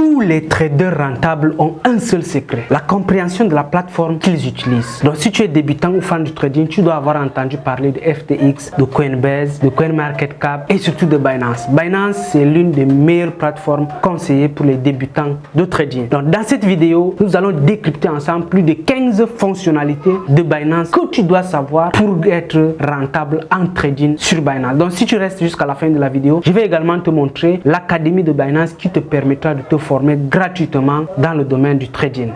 Tous les traders rentables ont un seul secret, la compréhension de la plateforme qu'ils utilisent. Donc si tu es débutant ou fan du trading, tu dois avoir entendu parler de FTX, de Coinbase, de CoinMarketCap et surtout de Binance. Binance, c'est l'une des meilleures plateformes conseillées pour les débutants de trading. Donc dans cette vidéo, nous allons décrypter ensemble plus de 15 fonctionnalités de Binance que tu dois savoir pour être rentable en trading sur Binance. Donc si tu restes jusqu'à la fin de la vidéo, je vais également te montrer l'académie de Binance qui te permettra de te former gratuitement dans le domaine du trading.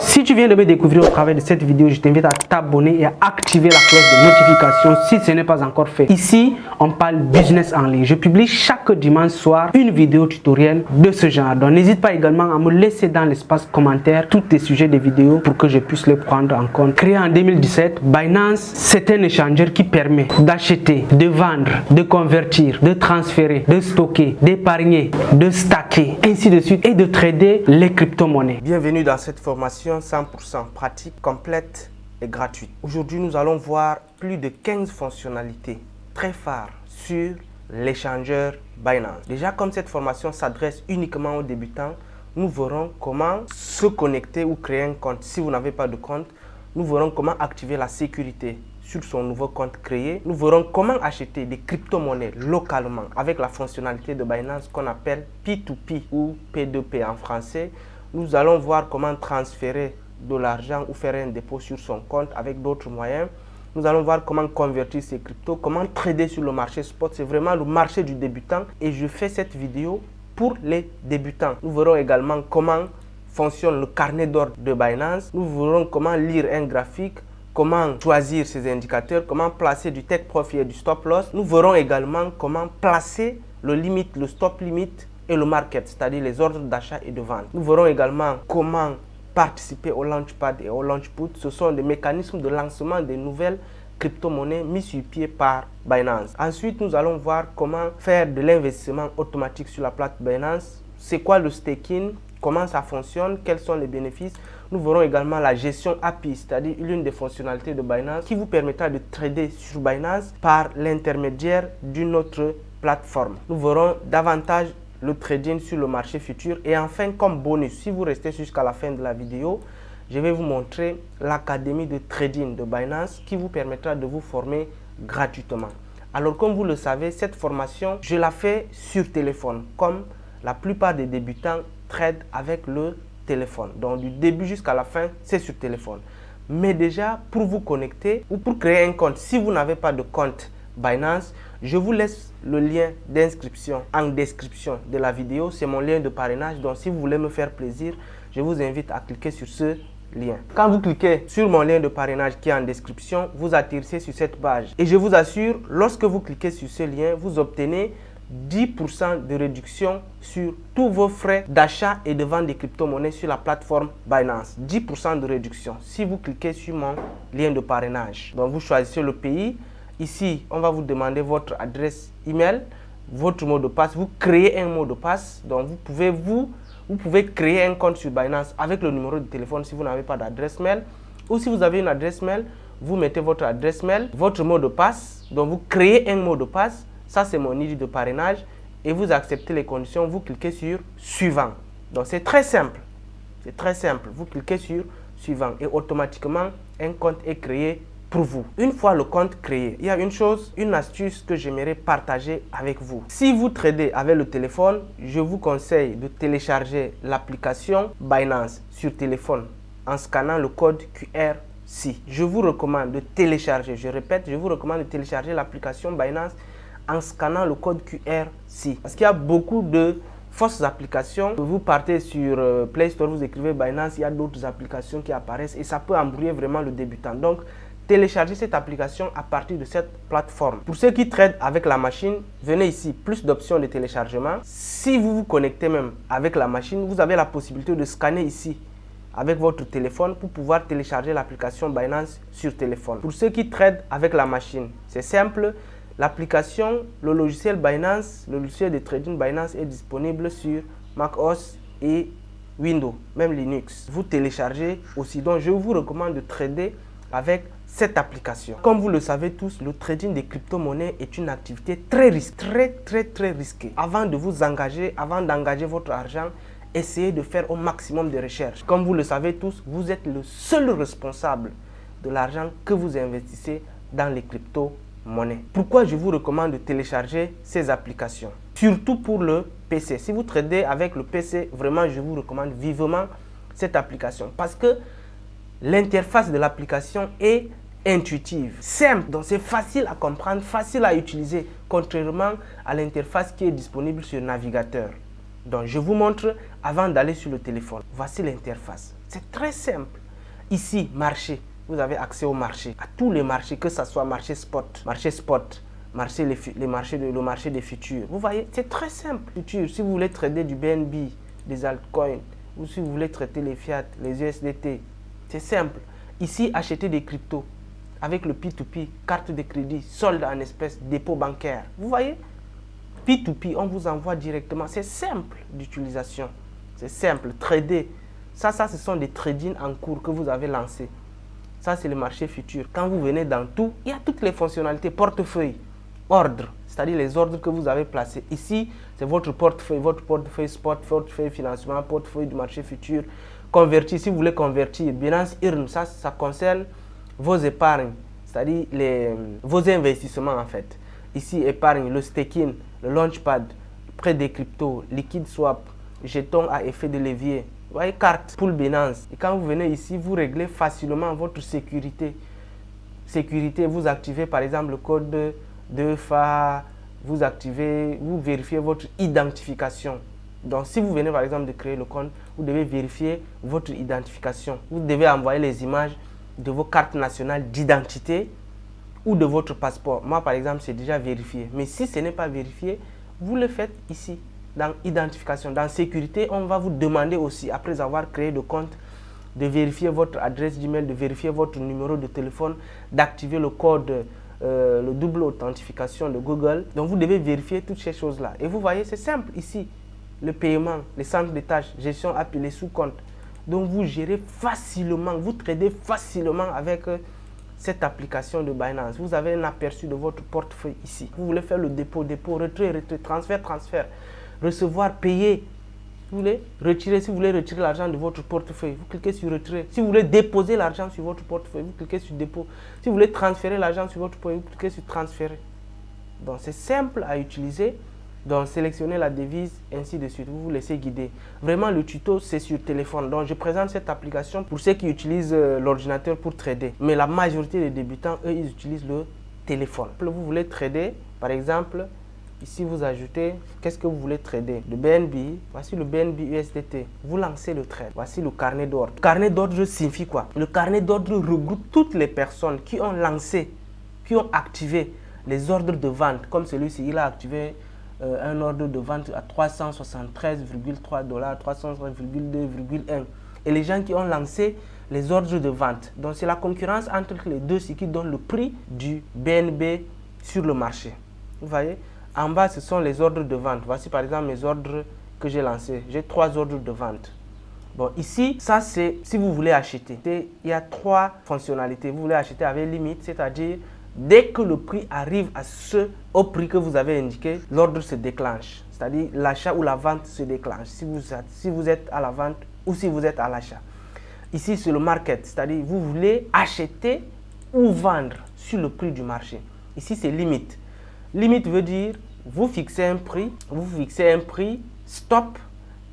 Si tu viens de me découvrir au travers de cette vidéo, je t'invite à t'abonner et à activer la cloche de notification si ce n'est pas encore fait. Ici, on parle business en ligne. Je publie chaque dimanche soir une vidéo tutoriel de ce genre. Donc n'hésite pas également à me laisser dans l'espace commentaire tous tes sujets de vidéos pour que je puisse les prendre en compte. Créé en 2017, Binance, c'est un échangeur qui permet d'acheter, de vendre, de convertir, de transférer, de stocker, d'épargner, de stacker, ainsi de suite et de trader les crypto-monnaies. Bienvenue dans cette formation 100% pratique, complète et gratuite. Aujourd'hui, nous allons voir plus de 15 fonctionnalités très phares sur l'échangeur Binance. Déjà, comme cette formation s'adresse uniquement aux débutants, nous verrons comment se connecter ou créer un compte. Si vous n'avez pas de compte, nous verrons comment activer la sécurité sur son nouveau compte créé. Nous verrons comment acheter des crypto-monnaies localement avec la fonctionnalité de Binance qu'on appelle P2P ou P2P en français. Nous allons voir comment transférer de l'argent ou faire un dépôt sur son compte avec d'autres moyens. Nous allons voir comment convertir ces cryptos, comment trader sur le marché spot. C'est vraiment le marché du débutant et je fais cette vidéo pour les débutants. Nous verrons également comment fonctionne le carnet d'ordre de Binance. Nous verrons comment lire un graphique, comment choisir ses indicateurs, comment placer du take profit et du stop loss. Nous verrons également comment placer le limite, le stop limit et le market, c'est-à-dire les ordres d'achat et de vente. Nous verrons également comment participer au launchpad et au launchput. Ce sont des mécanismes de lancement des nouvelles crypto-monnaies mis sur pied par Binance. Ensuite, nous allons voir comment faire de l'investissement automatique sur la plateforme Binance. C'est quoi le staking? Comment ça fonctionne? Quels sont les bénéfices? Nous verrons également la gestion API, c'est-à-dire l'une des fonctionnalités de Binance qui vous permettra de trader sur Binance par l'intermédiaire d'une autre plateforme. Nous verrons davantage le trading sur le marché futur et enfin comme bonus, si vous restez jusqu'à la fin de la vidéo, je vais vous montrer l'académie de trading de Binance qui vous permettra de vous former gratuitement. Alors comme vous le savez, cette formation, je la fais sur téléphone comme la plupart des débutants tradent avec le téléphone. Donc du début jusqu'à la fin, c'est sur téléphone. Mais déjà, pour vous connecter ou pour créer un compte, si vous n'avez pas de compte Binance, je vous laisse le lien d'inscription en description de la vidéo. C'est mon lien de parrainage. Donc si vous voulez me faire plaisir, je vous invite à cliquer sur ce lien. Quand vous cliquez sur mon lien de parrainage qui est en description, vous atterrissez sur cette page. Et je vous assure, lorsque vous cliquez sur ce lien, vous obtenez 10% de réduction sur tous vos frais d'achat et de vente des crypto-monnaies sur la plateforme Binance. 10% de réduction si vous cliquez sur mon lien de parrainage. Donc vous choisissez le pays. Ici, on va vous demander votre adresse email, votre mot de passe. Vous créez un mot de passe. Donc, vous pouvez créer un compte sur Binance avec le numéro de téléphone si vous n'avez pas d'adresse mail. Ou si vous avez une adresse mail, vous mettez votre adresse mail, votre mot de passe. Donc, vous créez un mot de passe. Ça, c'est mon ID de parrainage. Et vous acceptez les conditions. Vous cliquez sur suivant. Donc, c'est très simple. C'est très simple. Vous cliquez sur suivant et automatiquement, un compte est créé pour vous. Une fois le compte créé, il y a une astuce que j'aimerais partager avec vous. Si vous tradez avec le téléphone, je vous conseille de télécharger l'application Binance sur téléphone en scannant le code QR-ci. Je vous recommande de télécharger, je répète, je vous recommande de télécharger l'application Binance en scannant le code QR-ci. Parce qu'il y a beaucoup de fausses applications. Vous partez sur Play Store, vous écrivez Binance, il y a d'autres applications qui apparaissent et ça peut embrouiller vraiment le débutant. Donc, téléchargez cette application à partir de cette plateforme. Pour ceux qui tradent avec la machine, venez ici, plus d'options de téléchargement. Si vous vous connectez même avec la machine, vous avez la possibilité de scanner ici avec votre téléphone pour pouvoir télécharger l'application Binance sur téléphone. Pour ceux qui tradent avec la machine, c'est simple. L'application, le logiciel Binance, le logiciel de trading Binance est disponible sur macOS et Windows, même Linux. Vous téléchargez aussi. Donc, je vous recommande de trader avec cette application. Comme vous le savez tous, le trading des crypto-monnaies est une activité très risquée, très risquée. Avant de vous engager, avant d'engager votre argent, essayez de faire au maximum de recherches. Comme vous le savez tous, vous êtes le seul responsable de l'argent que vous investissez dans les crypto-monnaies. Pourquoi je vous recommande de télécharger ces applications? Surtout pour le PC. Si vous tradez avec le PC, vraiment, je vous recommande vivement cette application. Parce que l'interface de l'application est intuitive, simple, donc c'est facile à comprendre, facile à utiliser, contrairement à l'interface qui est disponible sur le navigateur. Donc je vous montre avant d'aller sur le téléphone. Voici l'interface. C'est très simple. Ici, marché. Vous avez accès au marché, à tous les marchés, que ce soit marché spot, le marché des futurs. Vous voyez, c'est très simple. Futurs, si vous voulez trader du BNB, des altcoins, ou si vous voulez traiter les fiat, les USDT, c'est simple. Ici, acheter des cryptos avec le P2P, carte de crédit, solde en espèces, dépôt bancaire. Vous voyez, P2P, on vous envoie directement. C'est simple d'utilisation. C'est simple. Trader. Ça, ce sont des trading en cours que vous avez lancés. Ça, c'est le marché futur. Quand vous venez dans tout, il y a toutes les fonctionnalités. Portefeuille, ordre, c'est-à-dire les ordres que vous avez placés. Ici, c'est votre portefeuille spot, portefeuille financement, portefeuille du marché futur. Convertir, si vous voulez convertir. Binance Earn, ça concerne vos épargnes, c'est-à-dire vos investissements en fait. Ici, épargne, le staking, le launchpad, prêt des cryptos, liquide swap, jetons à effet de levier. Vous voyez, carte, pool Binance. Et quand vous venez ici, vous réglez facilement votre sécurité. Sécurité, vous activez par exemple le code de FA, vous vérifiez votre identification. Donc, si vous venez par exemple de créer le compte, vous devez vérifier votre identification. Vous devez envoyer les images de vos cartes nationales d'identité ou de votre passeport. Moi, par exemple, c'est déjà vérifié. Mais si ce n'est pas vérifié, vous le faites ici, dans identification. Dans sécurité, on va vous demander aussi, après avoir créé le compte, de vérifier votre adresse Gmail, de vérifier votre numéro de téléphone, d'activer le code, le double authentification de Google. Donc, vous devez vérifier toutes ces choses-là. Et vous voyez, c'est simple ici. Le paiement, les centres de tâches, gestion appelée sous compte. Donc, vous gérez facilement, vous tradez facilement avec cette application de Binance. Vous avez un aperçu de votre portefeuille ici. Vous voulez faire le dépôt, retrait, transfert, recevoir, payer. Vous voulez retirer, si vous voulez retirer l'argent de votre portefeuille, vous cliquez sur retrait. Si vous voulez déposer l'argent sur votre portefeuille, vous cliquez sur dépôt. Si vous voulez transférer l'argent sur votre portefeuille, vous cliquez sur transférer. Donc, c'est simple à utiliser. Donc, sélectionnez la devise, ainsi de suite. Vous vous laissez guider. Vraiment, le tuto, c'est sur téléphone. Donc, je présente cette application pour ceux qui utilisent l'ordinateur pour trader. Mais la majorité des débutants, eux, ils utilisent le téléphone. Vous voulez trader, par exemple, ici, vous ajoutez, qu'est-ce que vous voulez trader? Le BNB, voici le BNB USDT. Vous lancez le trade. Voici le carnet d'ordre. Le carnet d'ordre signifie quoi? Le carnet d'ordre regroupe toutes les personnes qui ont lancé, qui ont activé les ordres de vente. Comme celui-ci, il a activé un ordre de vente à 373,3 $, 373,2,1. Et les gens qui ont lancé les ordres de vente. Donc, c'est la concurrence entre les deux, ce qui donne le prix du BNB sur le marché. Vous voyez? En bas, ce sont les ordres de vente. Voici par exemple mes ordres que j'ai lancés. J'ai 3 ordres de vente. Bon, ici, ça c'est si vous voulez acheter. Il y a 3 fonctionnalités. Vous voulez acheter avec limite, c'est-à-dire dès que le prix arrive au prix que vous avez indiqué, l'ordre se déclenche. C'est-à-dire l'achat ou la vente se déclenche. Si vous êtes à la vente ou si vous êtes à l'achat. Ici, c'est le market. C'est-à-dire vous voulez acheter ou vendre sur le prix du marché. Ici, c'est limite. Limite veut dire vous fixez un prix stop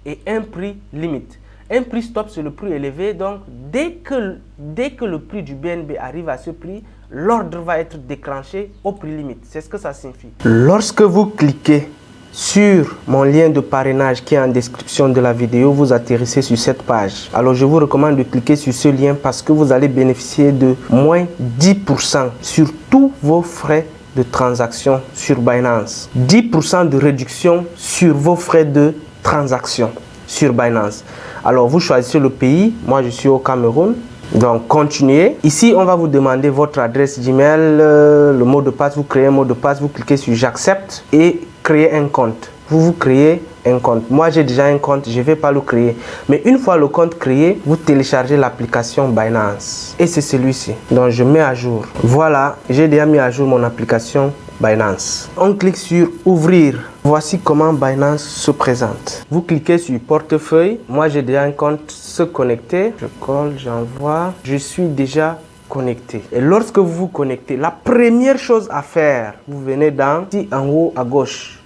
et un prix limite. Un prix stop, c'est le prix élevé. Donc, dès que le prix du BNB arrive à ce prix, l'ordre va être déclenché au prix limite. C'est ce que ça signifie. Lorsque vous cliquez sur mon lien de parrainage qui est en description de la vidéo, vous atterrissez sur cette page. Alors, je vous recommande de cliquer sur ce lien parce que vous allez bénéficier de moins 10% sur tous vos frais de transaction sur Binance. 10% de réduction sur vos frais de transaction sur Binance. Alors, vous choisissez le pays. Moi, je suis au Cameroun. Donc, continuez. Ici, on va vous demander votre adresse Gmail, le mot de passe. Vous créez un mot de passe, vous cliquez sur j'accepte et créer un compte. Vous créez un compte. Moi, j'ai déjà un compte, je ne vais pas le créer. Mais une fois le compte créé, vous téléchargez l'application Binance. Et c'est celui-ci. Donc, je mets à jour. Voilà, j'ai déjà mis à jour mon application Binance. On clique sur ouvrir. Voici comment Binance se présente. Vous cliquez sur portefeuille. Moi, j'ai déjà un compte se connecter. Je colle, j'envoie. Je suis déjà connecté. Et lorsque vous vous connectez, la première chose à faire, vous venez dans, ici en haut à gauche,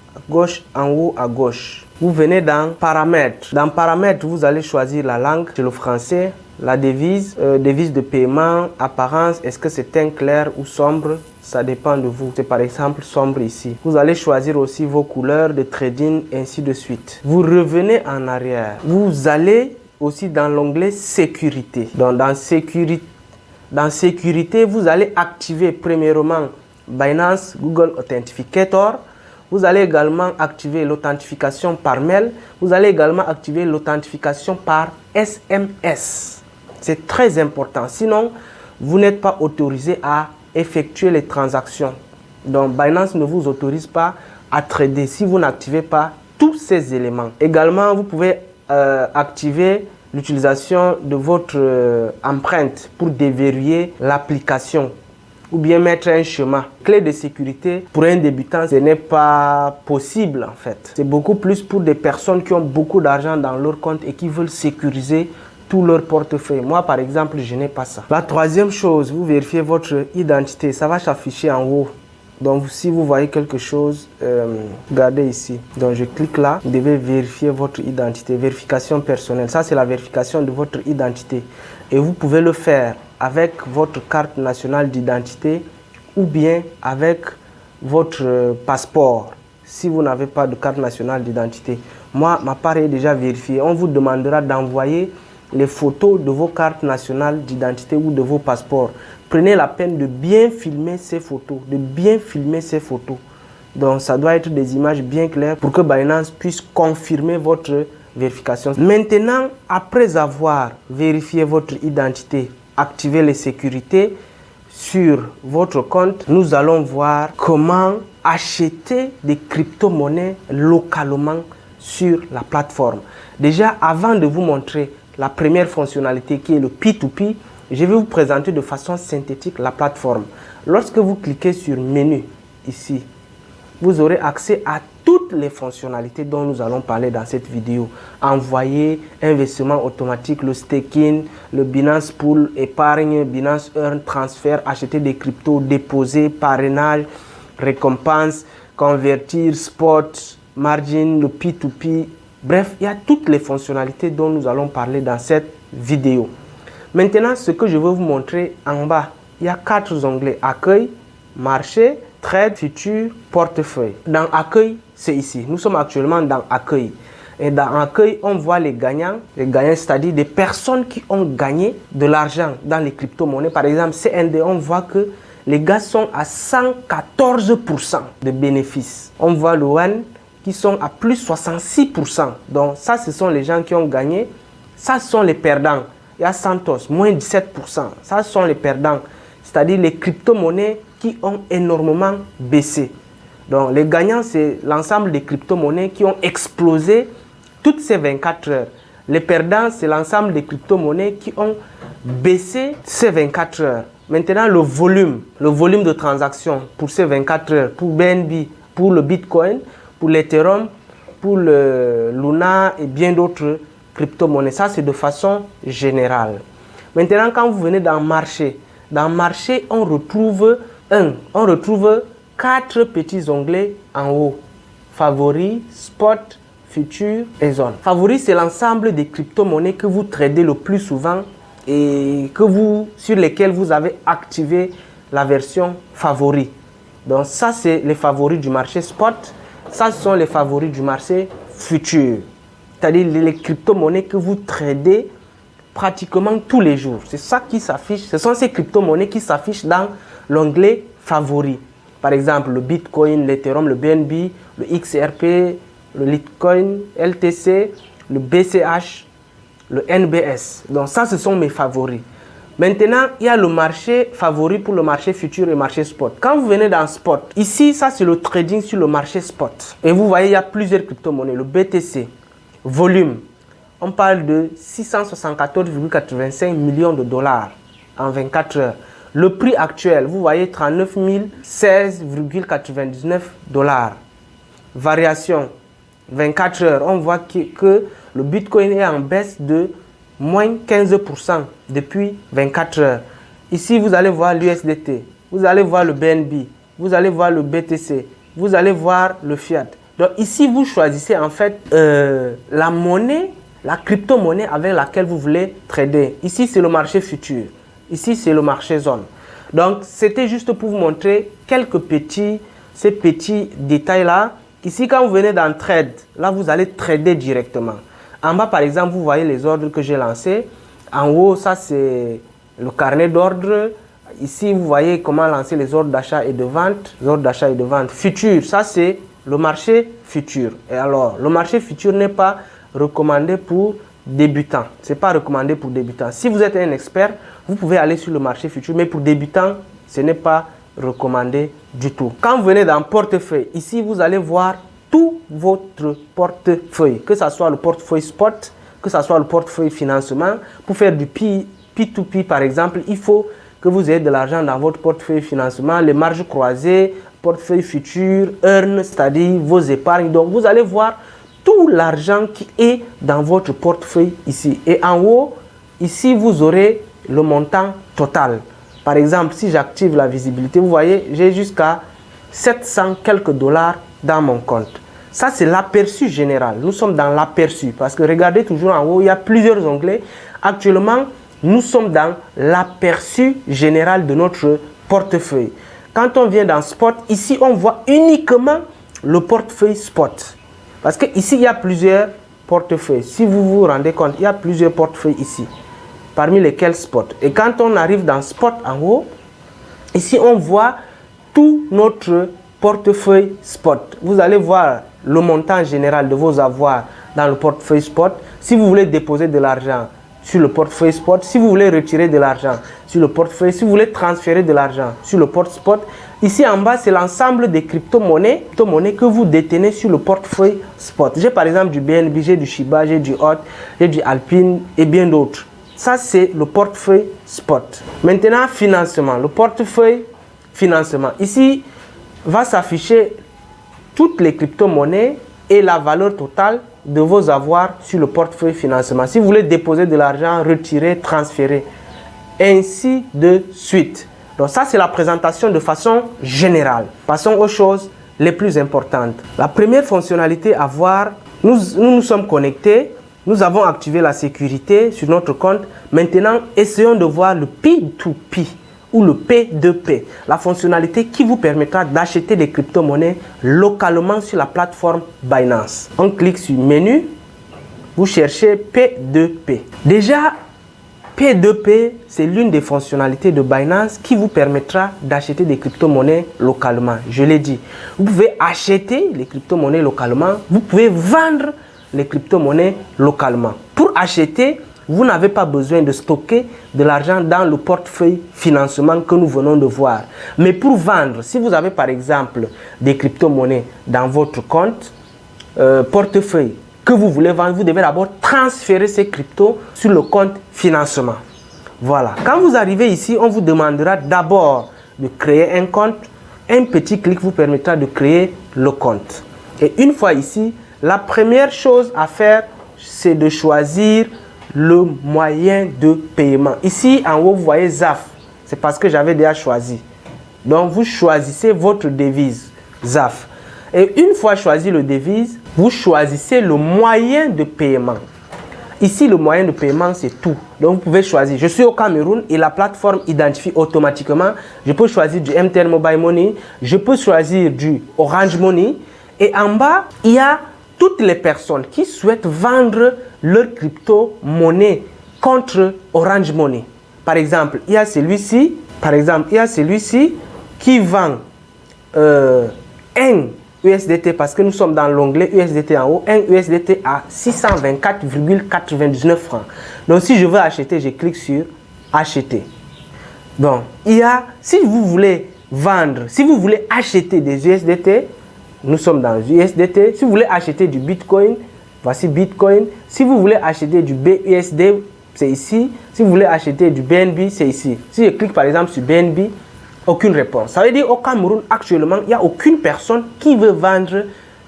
en haut à gauche. Vous venez dans paramètres. Dans paramètres, vous allez choisir la langue, c'est le français, la devise, devise de paiement, apparence, est-ce que c'est teint clair ou sombre? Ça dépend de vous. C'est par exemple sombre ici. Vous allez choisir aussi vos couleurs de trading, ainsi de suite. Vous revenez en arrière. Vous allez aussi dans l'onglet sécurité. Donc dans sécurité, vous allez activer premièrement Binance Google Authenticator. Vous allez également activer l'authentification par mail. Vous allez également activer l'authentification par SMS. C'est très important. Sinon, vous n'êtes pas autorisé à effectuer les transactions. Donc, Binance ne vous autorise pas à trader si vous n'activez pas tous ces éléments. Également, vous pouvez activer l'utilisation de votre empreinte pour déverrouiller l'application ou bien mettre un schéma. Clé de sécurité, pour un débutant, ce n'est pas possible en fait. C'est beaucoup plus pour des personnes qui ont beaucoup d'argent dans leur compte et qui veulent sécuriser tout leur portefeuille. Moi, par exemple, je n'ai pas ça. La troisième chose, vous vérifiez votre identité. Ça va s'afficher en haut. Donc, si vous voyez quelque chose, regardez ici. Donc, je clique là. Vous devez vérifier votre identité. Vérification personnelle. Ça, c'est la vérification de votre identité. Et vous pouvez le faire avec votre carte nationale d'identité ou bien avec votre passeport. Si vous n'avez pas de carte nationale d'identité. Moi, ma part est déjà vérifiée. On vous demandera d'envoyer les photos de vos cartes nationales d'identité ou de vos passeports. Prenez la peine de bien filmer ces photos, Donc, ça doit être des images bien claires pour que Binance puisse confirmer votre vérification. Maintenant, après avoir vérifié votre identité, activé les sécurités sur votre compte, nous allons voir comment acheter des crypto-monnaies localement sur la plateforme. Déjà, avant de vous montrer la première fonctionnalité qui est le P2P, je vais vous présenter de façon synthétique la plateforme. Lorsque vous cliquez sur menu ici, vous aurez accès à toutes les fonctionnalités dont nous allons parler dans cette vidéo. Envoyer, investissement automatique, le staking, le Binance Pool, épargne, Binance Earn, transfert, acheter des cryptos, déposer, parrainage, récompense, convertir, spot, margin, le P2P. Bref, il y a toutes les fonctionnalités dont nous allons parler dans cette vidéo. Maintenant, ce que je veux vous montrer en bas, il y a 4 onglets. Accueil, marché, trade, futur, portefeuille. Dans accueil, c'est ici. Nous sommes actuellement dans accueil. Et dans accueil, on voit les gagnants, c'est-à-dire des personnes qui ont gagné de l'argent dans les crypto-monnaies. Par exemple, CND, on voit que les gars sont à 114% de bénéfices. On voit le One qui sont à plus 66%. Donc ça, ce sont les gens qui ont gagné. Ça, ce sont les perdants. Il y a Santos, moins 17%. Ça, ce sont les perdants. C'est-à-dire les crypto-monnaies qui ont énormément baissé. Donc les gagnants, c'est l'ensemble des crypto-monnaies qui ont explosé toutes ces 24 heures. Les perdants, c'est l'ensemble des crypto-monnaies qui ont baissé ces 24 heures. Maintenant, le volume de transactions pour ces 24 heures, pour BNB, pour le Bitcoin, pour l'Ethereum, pour le Luna et bien d'autres crypto-monnaies. Ça, c'est de façon générale. Maintenant, quand vous venez dans marché, on retrouve 4 petits onglets en haut. Favoris, spot, futur et zone. Favoris, c'est l'ensemble des crypto-monnaies que vous tradez le plus souvent et sur lesquelles vous avez activé la version favori. Donc ça, c'est les favoris du marché spot. Ça, ce sont les favoris du marché futur. C'est-à-dire les crypto-monnaies que vous tradez pratiquement tous les jours. C'est ça qui s'affiche. Ce sont ces crypto-monnaies qui s'affichent dans l'onglet favoris. Par exemple, le Bitcoin, l'Ethereum, le BNB, le XRP, le Litecoin, LTC, le BCH, le NBS. Donc ça, ce sont mes favoris. Maintenant, il y a le marché favori pour le marché futur et marché spot. Quand vous venez dans spot, ici, ça c'est le trading sur le marché spot. Et vous voyez, il y a plusieurs crypto-monnaies. Le BTC, volume, on parle de 674,85 millions de dollars en 24 heures. Le prix actuel, vous voyez, 39 016,99 dollars. Variation, 24 heures, on voit que le Bitcoin est en baisse de moins 15% depuis 24 heures. Ici, vous allez voir l'USDT, vous allez voir le BNB, vous allez voir le BTC, vous allez voir le Fiat. Donc ici, vous choisissez en fait la monnaie, la crypto-monnaie avec laquelle vous voulez trader. Ici, c'est le marché futur. Ici, c'est le marché zone. Donc, c'était juste pour vous montrer ces petits détails-là. Ici, quand vous venez dans Trade, là, vous allez trader directement. En bas, par exemple, vous voyez les ordres que j'ai lancés. En haut, ça, c'est le carnet d'ordre. Ici, vous voyez comment lancer les ordres d'achat et de vente. Les ordres d'achat et de vente. Futur, ça, c'est le marché futur. Et alors, le marché futur n'est pas recommandé pour débutants. Ce n'est pas recommandé pour débutants. Si vous êtes un expert, vous pouvez aller sur le marché futur. Mais pour débutants, ce n'est pas recommandé du tout. Quand vous venez dans portefeuille, ici, vous allez voir tout votre portefeuille, que ce soit le portefeuille spot, que ce soit le portefeuille financement. Pour faire du P2P, par exemple, il faut que vous ayez de l'argent dans votre portefeuille financement, les marges croisées, portefeuille futur, earn, c'est-à-dire vos épargnes. Donc, vous allez voir tout l'argent qui est dans votre portefeuille ici. Et en haut, ici, vous aurez le montant total. Par exemple, si j'active la visibilité, vous voyez, j'ai jusqu'à 700 quelques dollars dans mon compte. Ça, c'est l'aperçu général. Nous sommes dans l'aperçu parce que regardez toujours en haut, il y a plusieurs onglets. Actuellement, nous sommes dans l'aperçu général de notre portefeuille. Quand on vient dans Spot, ici, on voit uniquement le portefeuille Spot. Parce qu'ici, il y a plusieurs portefeuilles. Si vous vous rendez compte, il y a plusieurs portefeuilles ici, parmi lesquels Spot. Et quand on arrive dans Spot en haut, ici, on voit tout notre portefeuille Spot. Vous allez voir le montant général de vos avoirs dans le portefeuille Spot. Si vous voulez déposer de l'argent sur le portefeuille Spot, si vous voulez retirer de l'argent sur le portefeuille, si vous voulez transférer de l'argent sur le portefeuille Spot, ici en bas, c'est l'ensemble des crypto-monnaies que vous détenez sur le portefeuille Spot. J'ai par exemple du BNB, j'ai du Shiba, j'ai du HOT, j'ai du Alpine et bien d'autres. Ça, c'est le portefeuille Spot. Maintenant, financement. Le portefeuille financement. Ici, va s'afficher toutes les crypto-monnaies et la valeur totale de vos avoirs sur le portefeuille financement. Si vous voulez déposer de l'argent, retirer, transférer, ainsi de suite. Donc ça, c'est la présentation de façon générale. Passons aux choses les plus importantes. La première fonctionnalité à voir, nous sommes connectés, nous avons activé la sécurité sur notre compte. Maintenant, essayons de voir le P2P ou le P2P, la fonctionnalité qui vous permettra d'acheter des crypto-monnaies localement sur la plateforme Binance. On clique sur menu, vous cherchez P2P. Déjà, P2P, c'est l'une des fonctionnalités de Binance qui vous permettra d'acheter des crypto-monnaies localement. Je l'ai dit, vous pouvez acheter les crypto-monnaies localement, vous pouvez vendre les crypto-monnaies localement. Pour acheter, vous n'avez pas besoin de stocker de l'argent dans le portefeuille financement que nous venons de voir. Mais pour vendre, si vous avez par exemple des crypto-monnaies dans votre compte portefeuille que vous voulez vendre, vous devez d'abord transférer ces cryptos sur le compte financement. Voilà. Quand vous arrivez ici, on vous demandera d'abord de créer un compte. Un petit clic vous permettra de créer le compte. Et une fois ici, la première chose à faire, c'est de choisir le moyen de paiement. Ici, en haut, vous voyez ZAF. C'est parce que j'avais déjà choisi. Donc, vous choisissez votre devise ZAF. Et une fois choisi le devise, vous choisissez le moyen de paiement. Ici, le moyen de paiement, c'est tout. Donc, vous pouvez choisir. Je suis au Cameroun et la plateforme identifie automatiquement. Je peux choisir du MTN Mobile Money. Je peux choisir du Orange Money. Et en bas, il y a toutes les personnes qui souhaitent vendre leur crypto-monnaie contre Orange Money. Par exemple, il y a celui-ci. Qui vend un USDT, parce que nous sommes dans l'onglet USDT en haut, un USDT à 624,99 francs. Donc, si je veux acheter, je clique sur acheter. Donc, si vous voulez vendre, si vous voulez acheter des USDT, nous sommes dans USDT. Si vous voulez acheter du Bitcoin, voici Bitcoin. Si vous voulez acheter du BUSD, c'est ici. Si vous voulez acheter du BNB, c'est ici. Si je clique par exemple sur BNB, aucune réponse. Ça veut dire au Cameroun, actuellement, il n'y a aucune personne qui veut vendre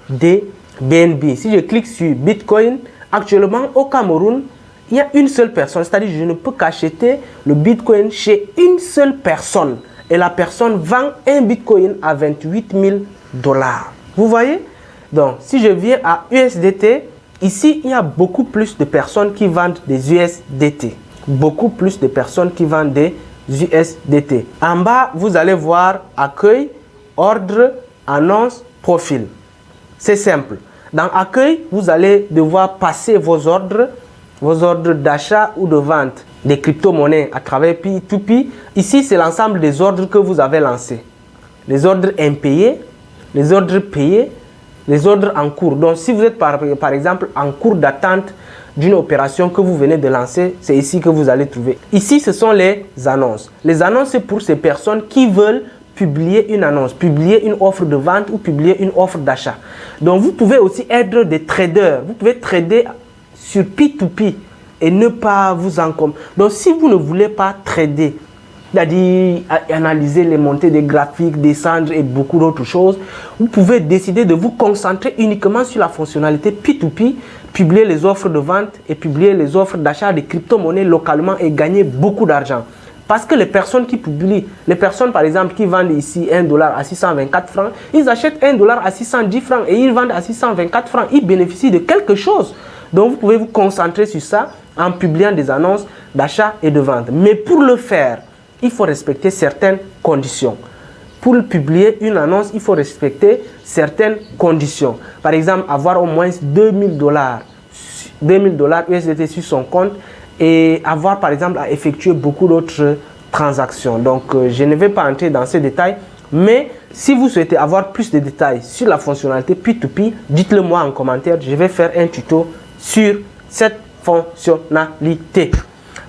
des BNB. Si je clique sur Bitcoin, actuellement au Cameroun, il y a une seule personne. C'est-à-dire je ne peux qu'acheter le Bitcoin chez une seule personne. Et la personne vend un Bitcoin à 28 000 $. Vous voyez? Donc, si je viens à USDT, ici, il y a beaucoup plus de personnes qui vendent des USDT. Beaucoup plus de personnes qui vendent des USDT. En bas, vous allez voir accueil, ordre, annonce, profil. C'est simple. Dans accueil, vous allez devoir passer vos ordres d'achat ou de vente des crypto-monnaies à travers P2P. Ici, c'est l'ensemble des ordres que vous avez lancés. Les ordres impayés, les ordres payés, les ordres en cours. Donc, si vous êtes par exemple en cours d'attente d'une opération que vous venez de lancer, c'est ici que vous allez trouver. Ici, ce sont les annonces. Les annonces, c'est pour ces personnes qui veulent publier une annonce, publier une offre de vente ou publier une offre d'achat. Donc, vous pouvez aussi être des traders. Vous pouvez trader sur P2P et ne pas vous encombre. Donc, si vous ne voulez pas trader, c'est-à-dire analyser les montées des graphiques, descendre et beaucoup d'autres choses, vous pouvez décider de vous concentrer uniquement sur la fonctionnalité P2P, publier les offres de vente et publier les offres d'achat de crypto-monnaies localement et gagner beaucoup d'argent. Parce que les personnes qui publient, les personnes par exemple qui vendent ici $1 à 624 francs, ils achètent $1 à 610 francs et ils vendent à 624 francs. Ils bénéficient de quelque chose. Donc vous pouvez vous concentrer sur ça en publiant des annonces d'achat et de vente. Mais pour le faire, il faut respecter certaines conditions. Pour publier une annonce, il faut respecter certaines conditions. Par exemple, avoir au moins $2000 USDT sur son compte et avoir par exemple à effectuer beaucoup d'autres transactions. Donc, je ne vais pas entrer dans ces détails, mais si vous souhaitez avoir plus de détails sur la fonctionnalité P2P, dites-le moi en commentaire. Je vais faire un tuto sur cette fonctionnalité.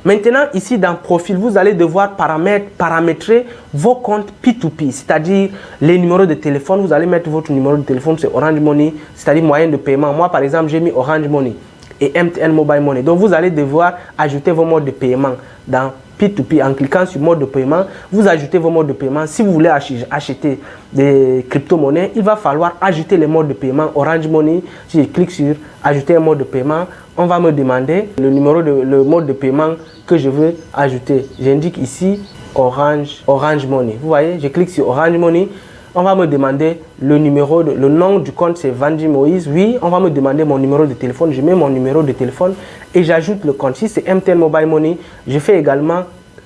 Maintenant, ici dans Profil, vous allez devoir paramétrer vos comptes P2P, c'est-à-dire les numéros de téléphone. Vous allez mettre votre numéro de téléphone, c'est Orange Money, c'est-à-dire moyen de paiement. Moi, par exemple, j'ai mis Orange Money et MTN Mobile Money. Donc, vous allez devoir ajouter vos modes de paiement dans P2P. En cliquant sur mode de paiement, vous ajoutez vos modes de paiement. Si vous voulez acheter des crypto-monnaies, il va falloir ajouter les modes de paiement Orange Money. Si je clique sur ajouter un mode de paiement, on va me demander le mode de paiement que je veux ajouter. J'indique ici Orange Money. Vous voyez, je clique sur Orange Money. On va me demander le nom du compte, c'est Vandy Moïse. Oui, on va me demander mon numéro de téléphone. Je mets mon numéro de téléphone et j'ajoute le compte. Si c'est MTN Mobile Money, je fais également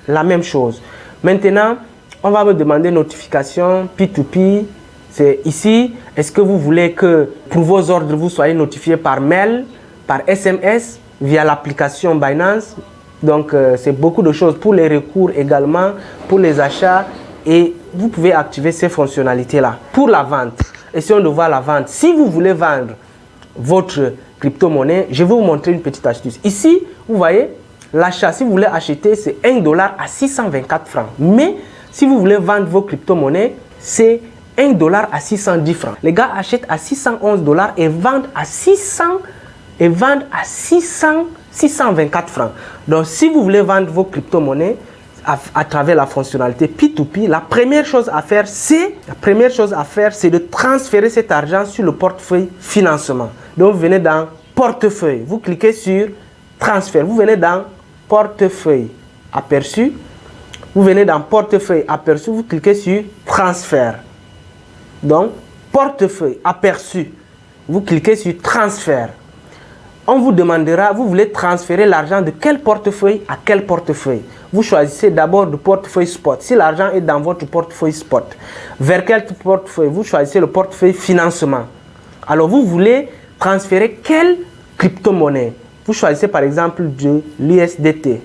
la même chose. Maintenant, on va me demander notification P2P. C'est ici. Est-ce que vous voulez que pour vos ordres, vous soyez notifié par mail, par SMS, via l'application Binance? Donc, c'est beaucoup de choses pour les recours également, pour les achats. Et vous pouvez activer ces fonctionnalités-là. Pour la vente, essayons de voir la vente. Si vous voulez vendre votre crypto-monnaie, je vais vous montrer une petite astuce. Ici, vous voyez, l'achat, si vous voulez acheter, c'est $1 à 624 francs. Mais si vous voulez vendre vos crypto-monnaies, c'est $1 à 610 francs. Les gars achètent à $611 et vendent à 624 francs. Donc, si vous voulez vendre vos crypto-monnaies à travers la fonctionnalité P2P, la première chose à faire, c'est de transférer cet argent sur le portefeuille financement. Donc, vous venez dans portefeuille, vous cliquez sur transfert, vous venez dans portefeuille aperçu, vous venez dans portefeuille aperçu, vous cliquez sur transfert. Donc, portefeuille aperçu, vous cliquez sur transfert. On vous demandera, vous voulez transférer l'argent de quel portefeuille à quel portefeuille. Vous choisissez d'abord le portefeuille spot. Si l'argent est dans votre portefeuille spot, vers quel portefeuille? Vous choisissez le portefeuille financement. Alors, vous voulez transférer quelle crypto-monnaie? Vous choisissez par exemple de l'USDT.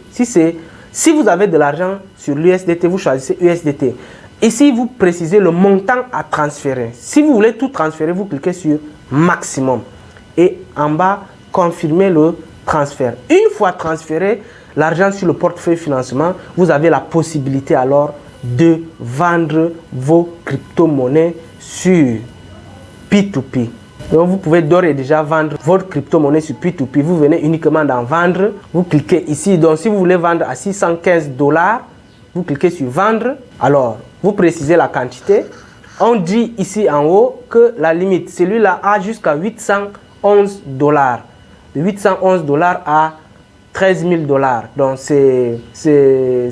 Si vous avez de l'argent sur l'USDT, vous choisissez USDT. Ici, vous précisez le montant à transférer. Si vous voulez tout transférer, vous cliquez sur maximum. Et en bas, confirmer le transfert. Une fois transféré, l'argent sur le portefeuille financement, vous avez la possibilité alors de vendre vos crypto-monnaies sur P2P. Donc vous pouvez d'ores et déjà vendre votre crypto-monnaie sur P2P. Vous venez uniquement dans vendre. Vous cliquez ici. Donc si vous voulez vendre à 615 $, vous cliquez sur vendre. Alors vous précisez la quantité. On dit ici en haut que la limite, celui-là a jusqu'à 811 $. De 811 $ à 13 000 $. Donc c'est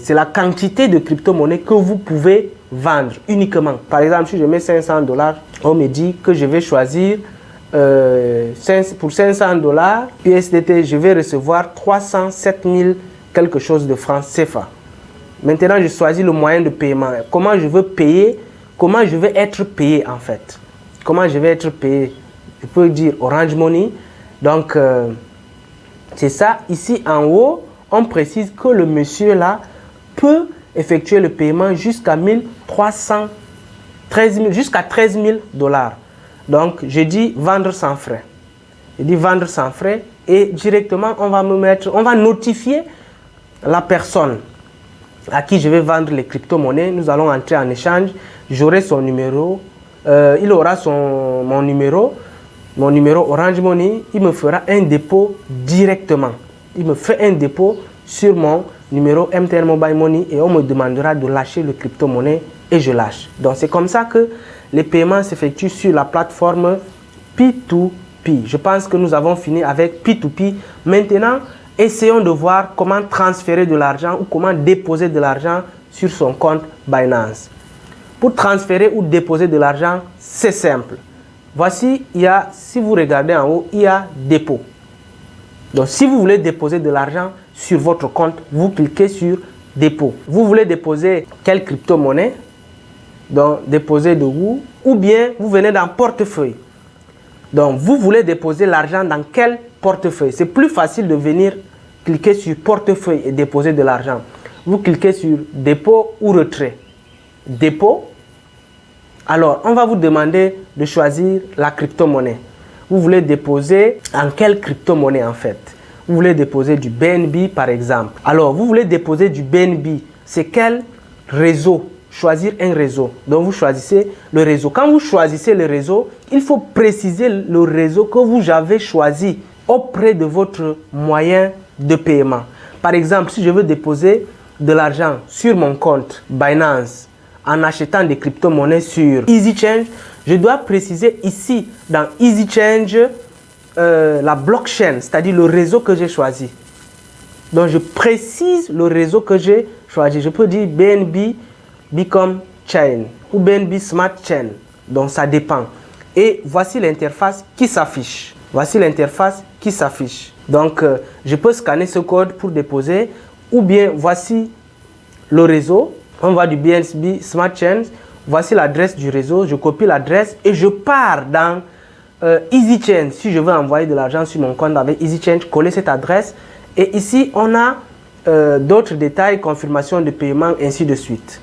la quantité de crypto-monnaie que vous pouvez vendre uniquement. Par exemple, si je mets 500 $, on me dit que je vais choisir pour 500 $ USDT, je vais recevoir 307 000 quelque chose de francs CFA. Maintenant, je choisis le moyen de paiement. Comment je veux payer? Comment je vais être payé en fait? Comment je vais être payé? Je peux dire Orange Money. Donc, c'est ça. Ici en haut, on précise que le monsieur là peut effectuer le paiement jusqu'à 13 000 $. Donc, je dis vendre sans frais. Je dis vendre sans frais et directement, on va notifier la personne à qui je vais vendre les crypto-monnaies. Nous allons entrer en échange. J'aurai son numéro. Il aura mon numéro Orange Money. Il me fera un dépôt directement. Il me fait un dépôt sur mon numéro MTN Mobile Money et on me demandera de lâcher le crypto-monnaie et je lâche. Donc, c'est comme ça que les paiements s'effectuent sur la plateforme P2P. Je pense que nous avons fini avec P2P. Maintenant, essayons de voir comment transférer de l'argent ou comment déposer de l'argent sur son compte Binance. Pour transférer ou déposer de l'argent, c'est simple. Voici, si vous regardez en haut, il y a dépôt. Donc, si vous voulez déposer de l'argent sur votre compte, vous cliquez sur dépôt. Vous voulez déposer quelle crypto-monnaie? Donc, déposer de où? Ou bien, vous venez dans portefeuille. Donc, vous voulez déposer l'argent dans quel portefeuille? C'est plus facile de venir cliquer sur portefeuille et déposer de l'argent. Vous cliquez sur dépôt ou retrait. Dépôt. Alors, on va vous demander de choisir la crypto-monnaie. Vous voulez déposer en quelle crypto-monnaie en fait? Vous voulez déposer du BNB par exemple. Alors, vous voulez déposer du BNB. C'est quel réseau? Choisir un réseau. Donc, vous choisissez le réseau. Quand vous choisissez le réseau, il faut préciser le réseau que vous avez choisi auprès de votre moyen de paiement. Par exemple, si je veux déposer de l'argent sur mon compte Binance en achetant des crypto-monnaies sur EasyChange, je dois préciser ici dans EasyChange la blockchain, c'est-à-dire le réseau que j'ai choisi. Donc, je précise le réseau que j'ai choisi. Je peux dire BNB Become Chain ou BNB Smart Chain. Donc, ça dépend. Et voici l'interface qui s'affiche. Voici l'interface qui s'affiche. Donc, je peux scanner ce code pour déposer. Ou bien, voici le réseau. On va du BNB Smart Chain. Voici l'adresse du réseau. Je copie l'adresse et je pars dans EasyChange. Si je veux envoyer de l'argent sur mon compte avec EasyChange, coller cette adresse. Et ici, on a d'autres détails, confirmation de paiement, ainsi de suite.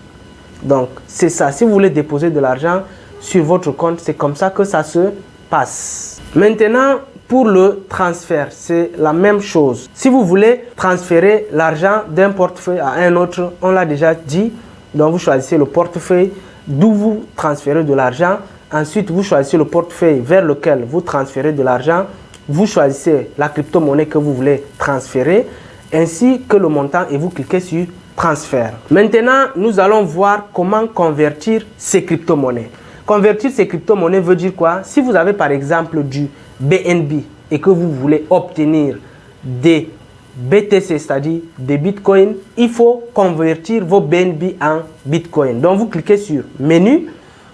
Donc, c'est ça. Si vous voulez déposer de l'argent sur votre compte, c'est comme ça que ça se passe. Maintenant, pour le transfert, c'est la même chose. Si vous voulez transférer l'argent d'un portefeuille à un autre, on l'a déjà dit. Donc, vous choisissez le portefeuille d'où vous transférez de l'argent. Ensuite, vous choisissez le portefeuille vers lequel vous transférez de l'argent. Vous choisissez la crypto-monnaie que vous voulez transférer, ainsi que le montant et vous cliquez sur transfert. Maintenant, nous allons voir comment convertir ces crypto-monnaies. Convertir ces crypto-monnaies veut dire quoi? Si vous avez par exemple du BNB et que vous voulez obtenir des BTC, c'est-à-dire des bitcoins, il faut convertir vos BNB en bitcoin. Donc, vous cliquez sur menu,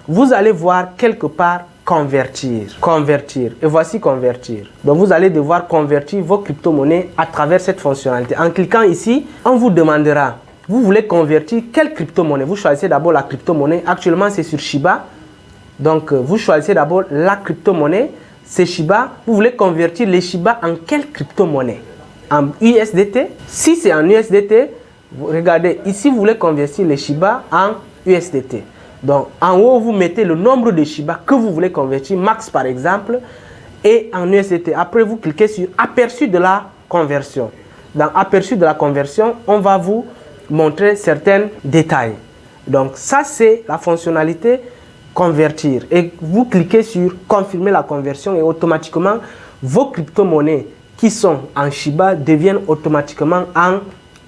vous allez voir quelque part convertir. Et voici convertir. Donc, vous allez devoir convertir vos crypto-monnaies à travers cette fonctionnalité. En cliquant ici, on vous demandera, vous voulez convertir quelle crypto-monnaie? Vous choisissez d'abord la crypto-monnaie. Actuellement, c'est sur Shiba. Donc, vous choisissez d'abord la crypto-monnaie. C'est Shiba. Vous voulez convertir les Shiba en quelle crypto-monnaie? En USDT. Si c'est en USDT, vous regardez, ici, vous voulez convertir les Shiba en USDT. Donc, en haut, vous mettez le nombre de Shiba que vous voulez convertir, max par exemple, et en USDT. Après, vous cliquez sur aperçu de la conversion. dans aperçu de la conversion, on va vous montrer certains détails. Donc ça, c'est la fonctionnalité convertir. Et vous cliquez sur confirmer la conversion et automatiquement, vos crypto-monnaies qui sont en Shiba deviennent automatiquement en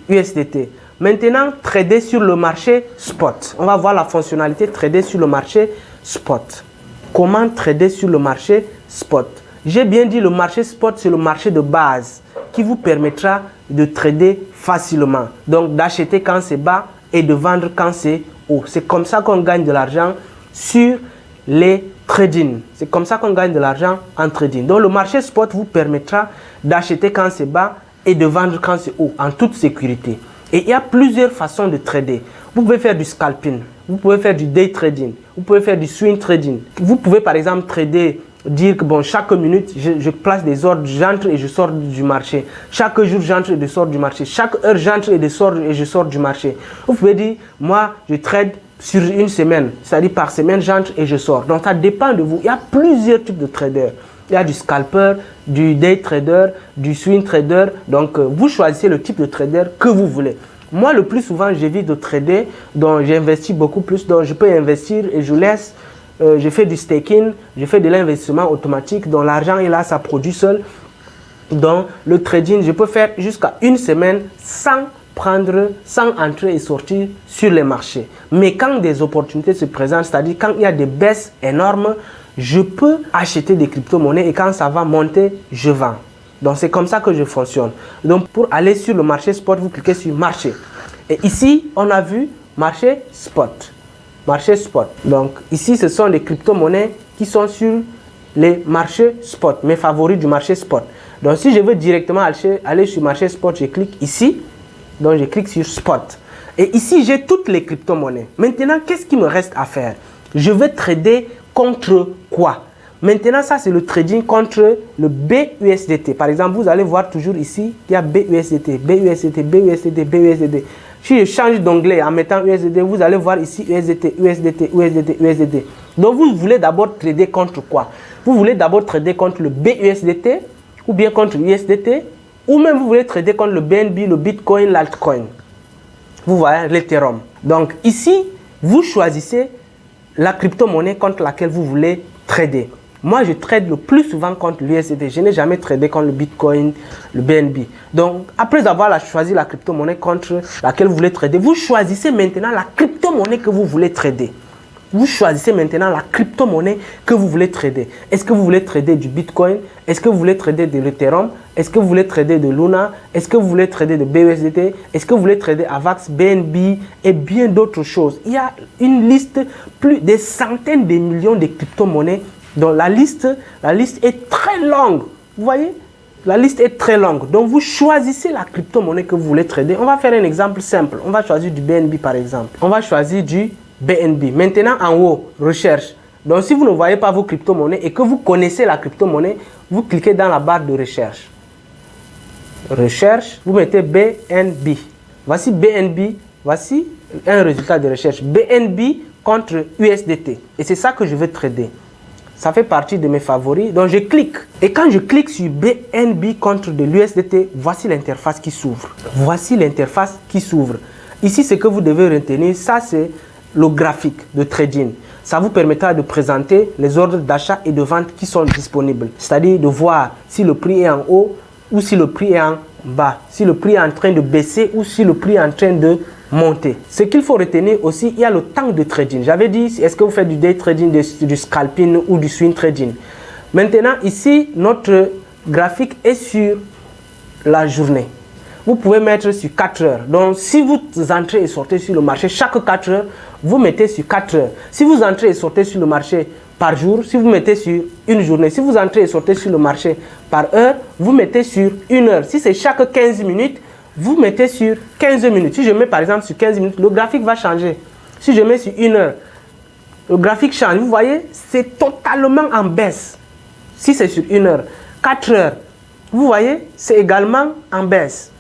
USDT. Maintenant, trader sur le marché spot. On va voir la fonctionnalité trader sur le marché spot. Comment trader sur le marché spot? J'ai bien dit, le marché spot, c'est le marché de base qui vous permettra de trader facilement. Donc, d'acheter quand c'est bas et de vendre quand c'est haut. C'est comme ça qu'on gagne de l'argent sur les trading. C'est comme ça qu'on gagne de l'argent en trading. Donc, le marché spot vous permettra d'acheter quand c'est bas et de vendre quand c'est haut, en toute sécurité. Et il y a plusieurs façons de trader. Vous pouvez faire du scalping, vous pouvez faire du day trading, vous pouvez faire du swing trading. Vous pouvez par exemple trader, dire que bon, chaque minute, je place des ordres, j'entre et je sors du marché. Chaque jour, j'entre et je sors du marché. Chaque heure, j'entre et je sors du marché. Vous pouvez dire, moi, je trade sur une semaine, c'est-à-dire par semaine, j'entre et je sors. Donc ça dépend de vous. Il y a plusieurs types de traders. Il y a du scalper, du day trader, du swing trader. Donc, vous choisissez le type de trader que vous voulez. Moi, le plus souvent, j'évite de trader, donc j'investis beaucoup plus. Donc, je peux investir et je laisse. Je fais du staking, je fais de l'investissement automatique. Donc, l'argent est là, ça produit seul. Donc, le trading, je peux faire jusqu'à une semaine sans entrer et sortir sur les marchés. Mais quand des opportunités se présentent, c'est-à-dire quand il y a des baisses énormes, je peux acheter des crypto-monnaies et quand ça va monter, je vends. Donc, c'est comme ça que je fonctionne. Donc, pour aller sur le marché spot, vous cliquez sur marché. Et ici, on a vu marché spot. Marché spot. Donc, ici, ce sont les crypto-monnaies qui sont sur les marchés spot, mes favoris du marché spot. Donc, si je veux directement aller sur marché spot, je clique ici. Donc, je clique sur spot. Et ici, j'ai toutes les crypto-monnaies. Maintenant, qu'est-ce qui me reste à faire? Je veux trader contre quoi? Maintenant, ça, c'est le trading contre le BUSDT. Par exemple, vous allez voir toujours ici qu'il y a BUSDT, BUSDT, BUSDT, BUSDT. Si je change d'onglet en mettant USDT, vous allez voir ici USDT, USDT, USDT, USDT. Donc, vous voulez d'abord trader contre quoi? Vous voulez d'abord trader contre le BUSDT ou bien contre l'USDT ou même vous voulez trader contre le BNB, le Bitcoin, l'altcoin. Vous voyez, l'Ethereum. Donc, ici, vous choisissez la crypto-monnaie contre laquelle vous voulez trader. Moi, je trade le plus souvent contre l'USDT. Je n'ai jamais tradé contre le Bitcoin, le BNB. Donc, après avoir choisi la crypto-monnaie contre laquelle vous voulez trader, vous choisissez maintenant la crypto-monnaie que vous voulez trader. Vous choisissez maintenant la crypto-monnaie que vous voulez trader. Est-ce que vous voulez trader du Bitcoin? Est-ce que vous voulez trader de l'Ethereum? Est-ce que vous voulez trader de Luna? Est-ce que vous voulez trader de BUSDT? Est-ce que vous voulez trader AVAX, BNB et bien d'autres choses? Il y a une liste, plus des centaines de millions de crypto-monnaies. Donc la liste est très longue. Vous voyez? La liste est très longue. Donc vous choisissez la crypto-monnaie que vous voulez trader. On va faire un exemple simple. On va choisir du BNB par exemple. On va choisir du BNB. Maintenant en haut, recherche. Donc si vous ne voyez pas vos crypto-monnaies et que vous connaissez la crypto-monnaie, vous cliquez dans la barre de recherche. Recherche, vous mettez BNB. Voici BNB, voici un résultat de recherche. BNB contre USDT. Et c'est ça que je veux trader. Ça fait partie de mes favoris. Donc je clique. Et quand je clique sur BNB contre de l'USDT, voici l'interface qui s'ouvre. Voici l'interface qui s'ouvre. Ici, ce que vous devez retenir, ça c'est le graphique de trading. Ça vous permettra de présenter les ordres d'achat et de vente qui sont disponibles. C'est-à-dire de voir si le prix est en haut ou si le prix est en bas. Si le prix est en train de baisser ou si le prix est en train de monter. Ce qu'il faut retenir aussi, il y a le temps de trading. J'avais dit, est-ce que vous faites du day trading, du scalping ou du swing trading? Maintenant, ici, notre graphique est sur la journée. Vous pouvez mettre sur 4 heures. Donc, si vous entrez et sortez sur le marché chaque 4 heures, vous mettez sur 4 heures. Si vous entrez et sortez sur le marché par jour, si vous mettez sur une journée, si vous entrez et sortez sur le marché par heure, vous mettez sur 1 heure. Si c'est chaque 15 minutes, vous mettez sur 15 minutes. Si je mets par exemple sur 15 minutes, le graphique va changer. Si je mets sur 1 heure, le graphique change. Vous voyez, c'est totalement en baisse. Si c'est sur 1 heure, 4 heures, vous voyez, c'est également en baisse.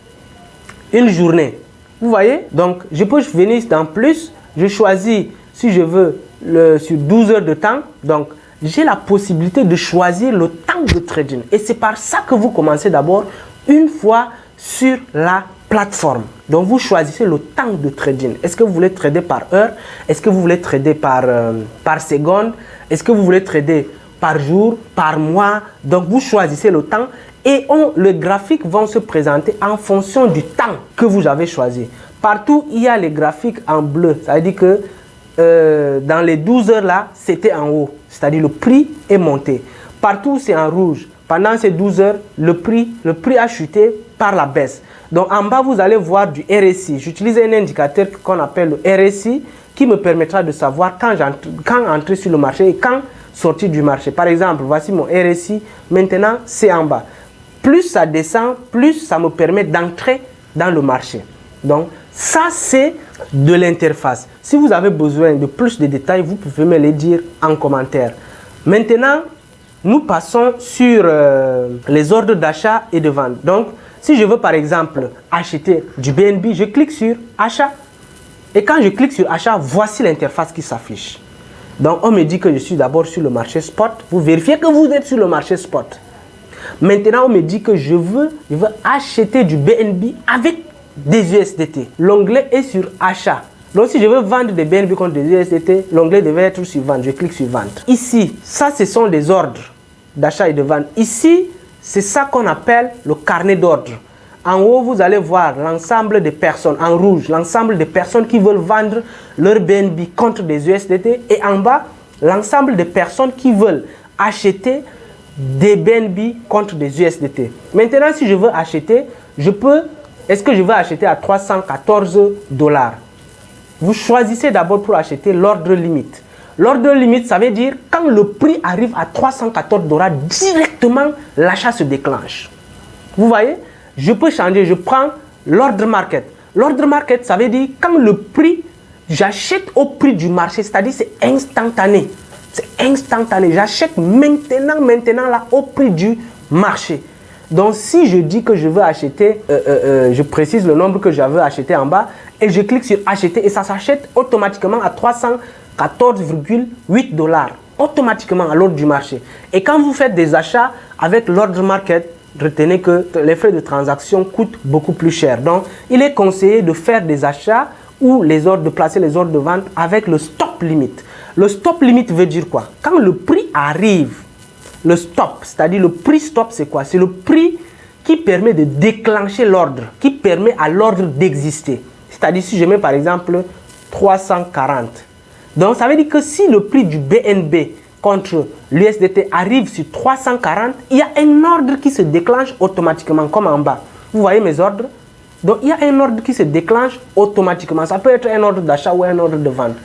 Une journée, vous voyez. Donc, je peux venir dans plus. Je choisis, si je veux, sur 12 heures de temps. Donc, j'ai la possibilité de choisir le temps de trading. Et c'est par ça que vous commencez d'abord, une fois sur la plateforme. Donc vous choisissez le temps de trading. Est-ce que vous voulez trader par heure? Est-ce que vous voulez trader par seconde? Est-ce que vous voulez trader par jour, par mois? Donc vous choisissez le temps et les graphiques vont se présenter en fonction du temps que vous avez choisi. Partout, il y a les graphiques en bleu. Ça veut dire que dans les 12 heures là, c'était en haut. C'est-à-dire le prix est monté. Partout, c'est en rouge. Pendant ces 12 heures, le prix a chuté par la baisse. Donc en bas, vous allez voir du RSI. J'utilise un indicateur qu'on appelle le RSI qui me permettra de savoir quand entrer sur le marché et quand sortir du marché. Par exemple, voici mon RSI. Maintenant, c'est en bas. Plus ça descend, plus ça me permet d'entrer dans le marché. Donc, ça, c'est de l'interface. Si vous avez besoin de plus de détails, vous pouvez me les dire en commentaire. Maintenant, nous passons sur les ordres d'achat et de vente. Donc, si je veux par exemple acheter du BNB, je clique sur achat. Et quand je clique sur achat, voici l'interface qui s'affiche. Donc, on me dit que je suis d'abord sur le marché spot. Vous vérifiez que vous êtes sur le marché spot. Maintenant, on me dit que je veux acheter du BNB avec des USDT. L'onglet est sur achat. Donc, si je veux vendre des BNB contre des USDT, l'onglet devait être sur vente. Je clique sur vente. Ici, ça, ce sont des ordres d'achat et de vente. Ici, c'est ça qu'on appelle le carnet d'ordre. En haut, vous allez voir l'ensemble des personnes, en rouge, l'ensemble des personnes qui veulent vendre leur BNB contre des USDT. Et en bas, l'ensemble des personnes qui veulent acheter des BNB contre des USDT. Maintenant, si je veux acheter, est-ce que je veux acheter à 314 $? Vous choisissez d'abord pour acheter l'ordre limite. L'ordre limite, ça veut dire quand le prix arrive à 314 $, directement l'achat se déclenche. Vous voyez, je peux changer, je prends l'ordre market. L'ordre market, ça veut dire quand le prix, j'achète au prix du marché, c'est-à-dire c'est instantané. C'est instantané. J'achète maintenant là au prix du marché. Donc si je dis que je veux acheter, je précise le nombre que je veux acheter en bas et je clique sur acheter et ça s'achète automatiquement à 314,8 $. Automatiquement à l'ordre du marché. Et quand vous faites des achats avec l'ordre market, retenez que les frais de transaction coûtent beaucoup plus cher. Donc il est conseillé de faire des achats ou de placer les ordres de vente avec le stop limite. Le stop limite veut dire quoi? Quand le prix arrive, le stop, c'est-à-dire le prix stop, c'est quoi? C'est le prix qui permet de déclencher l'ordre, qui permet à l'ordre d'exister. C'est-à-dire si je mets par exemple 340. Donc ça veut dire que si le prix du BNB contre l'USDT arrive sur 340, il y a un ordre qui se déclenche automatiquement, comme en bas. Vous voyez mes ordres? Donc il y a un ordre qui se déclenche automatiquement. Ça peut être un ordre d'achat ou un ordre de vente.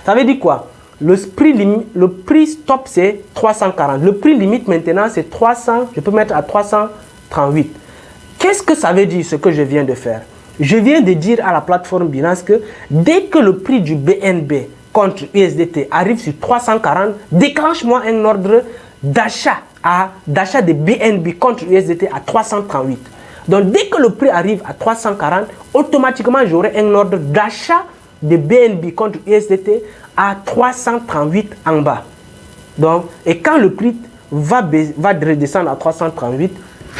Ça veut dire quoi? Le prix stop c'est 340. Le prix limite maintenant c'est 300. Je peux mettre à 338. Qu'est-ce que ça veut dire ce que je viens de faire? Je viens de dire à la plateforme Binance que dès que le prix du BNB contre USDT arrive sur 340, déclenche-moi un ordre d'achat de BNB contre USDT à 338. Donc dès que le prix arrive à 340, automatiquement j'aurai un ordre d'achat de BNB contre USDT à 338 en bas. Donc, et quand le prix va redescendre à 338,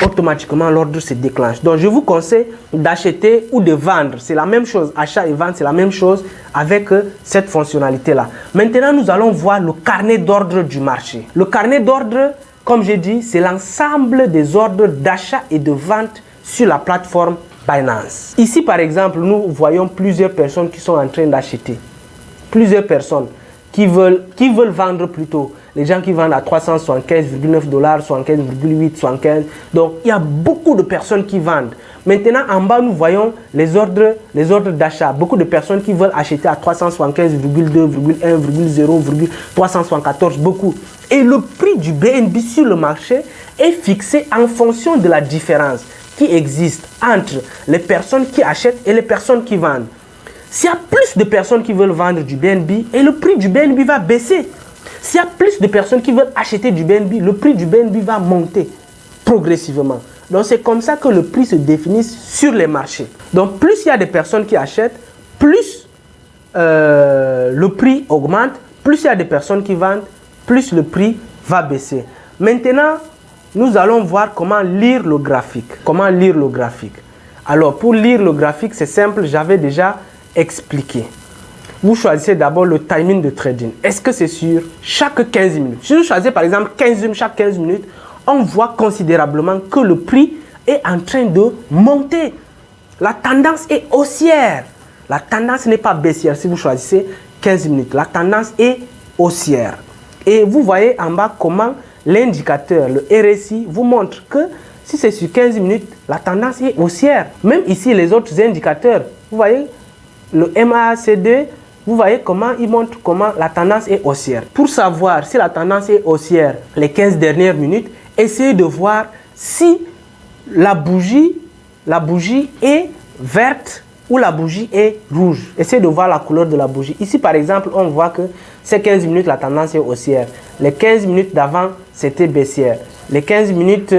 automatiquement l'ordre se déclenche. Donc je vous conseille d'acheter ou de vendre. C'est la même chose, achat et vente, c'est la même chose avec cette fonctionnalité là. Maintenant nous allons voir le carnet d'ordre du marché. Le carnet d'ordre, comme j'ai dit, c'est l'ensemble des ordres d'achat et de vente sur la plateforme Binance. Ici par exemple, nous voyons plusieurs personnes qui sont en train d'acheter. Plusieurs personnes qui veulent vendre plutôt. Les gens qui vendent à 375,9 $, 75,8, 75. Donc, il y a beaucoup de personnes qui vendent. Maintenant, en bas, nous voyons les ordres d'achat. Beaucoup de personnes qui veulent acheter à 375,2, 1,0, 374, beaucoup. Et le prix du BNB sur le marché est fixé en fonction de la différence qui existe entre les personnes qui achètent et les personnes qui vendent. S'il y a plus de personnes qui veulent vendre du BNB, et le prix du BNB va baisser. S'il y a plus de personnes qui veulent acheter du BNB, le prix du BNB va monter progressivement. Donc c'est comme ça que le prix se définit sur les marchés. Donc plus il y a des personnes qui achètent, plus le prix augmente, plus il y a des personnes qui vendent, plus le prix va baisser. Maintenant, nous allons voir comment lire le graphique. Comment lire le graphique. Alors, pour lire le graphique, c'est simple, j'avais déjà expliqué. Vous choisissez d'abord le timing de trading. Est-ce que c'est sur chaque 15 minutes? Si vous choisissez par exemple 15 chaque 15 minutes, on voit considérablement que le prix est en train de monter. La tendance est haussière. La tendance n'est pas baissière si vous choisissez 15 minutes. La tendance est haussière. Et vous voyez en bas comment l'indicateur, le RSI, vous montre que si c'est sur 15 minutes, la tendance est haussière. Même ici, les autres indicateurs, vous voyez, le MACD, vous voyez comment il montre comment la tendance est haussière. Pour savoir si la tendance est haussière les 15 dernières minutes, essayez de voir si la bougie est verte ou la bougie est rouge. Essayez de voir la couleur de la bougie. Ici, par exemple, on voit que ces 15 minutes, la tendance est haussière. Les 15 minutes d'avant, c'était baissière. Les 15 minutes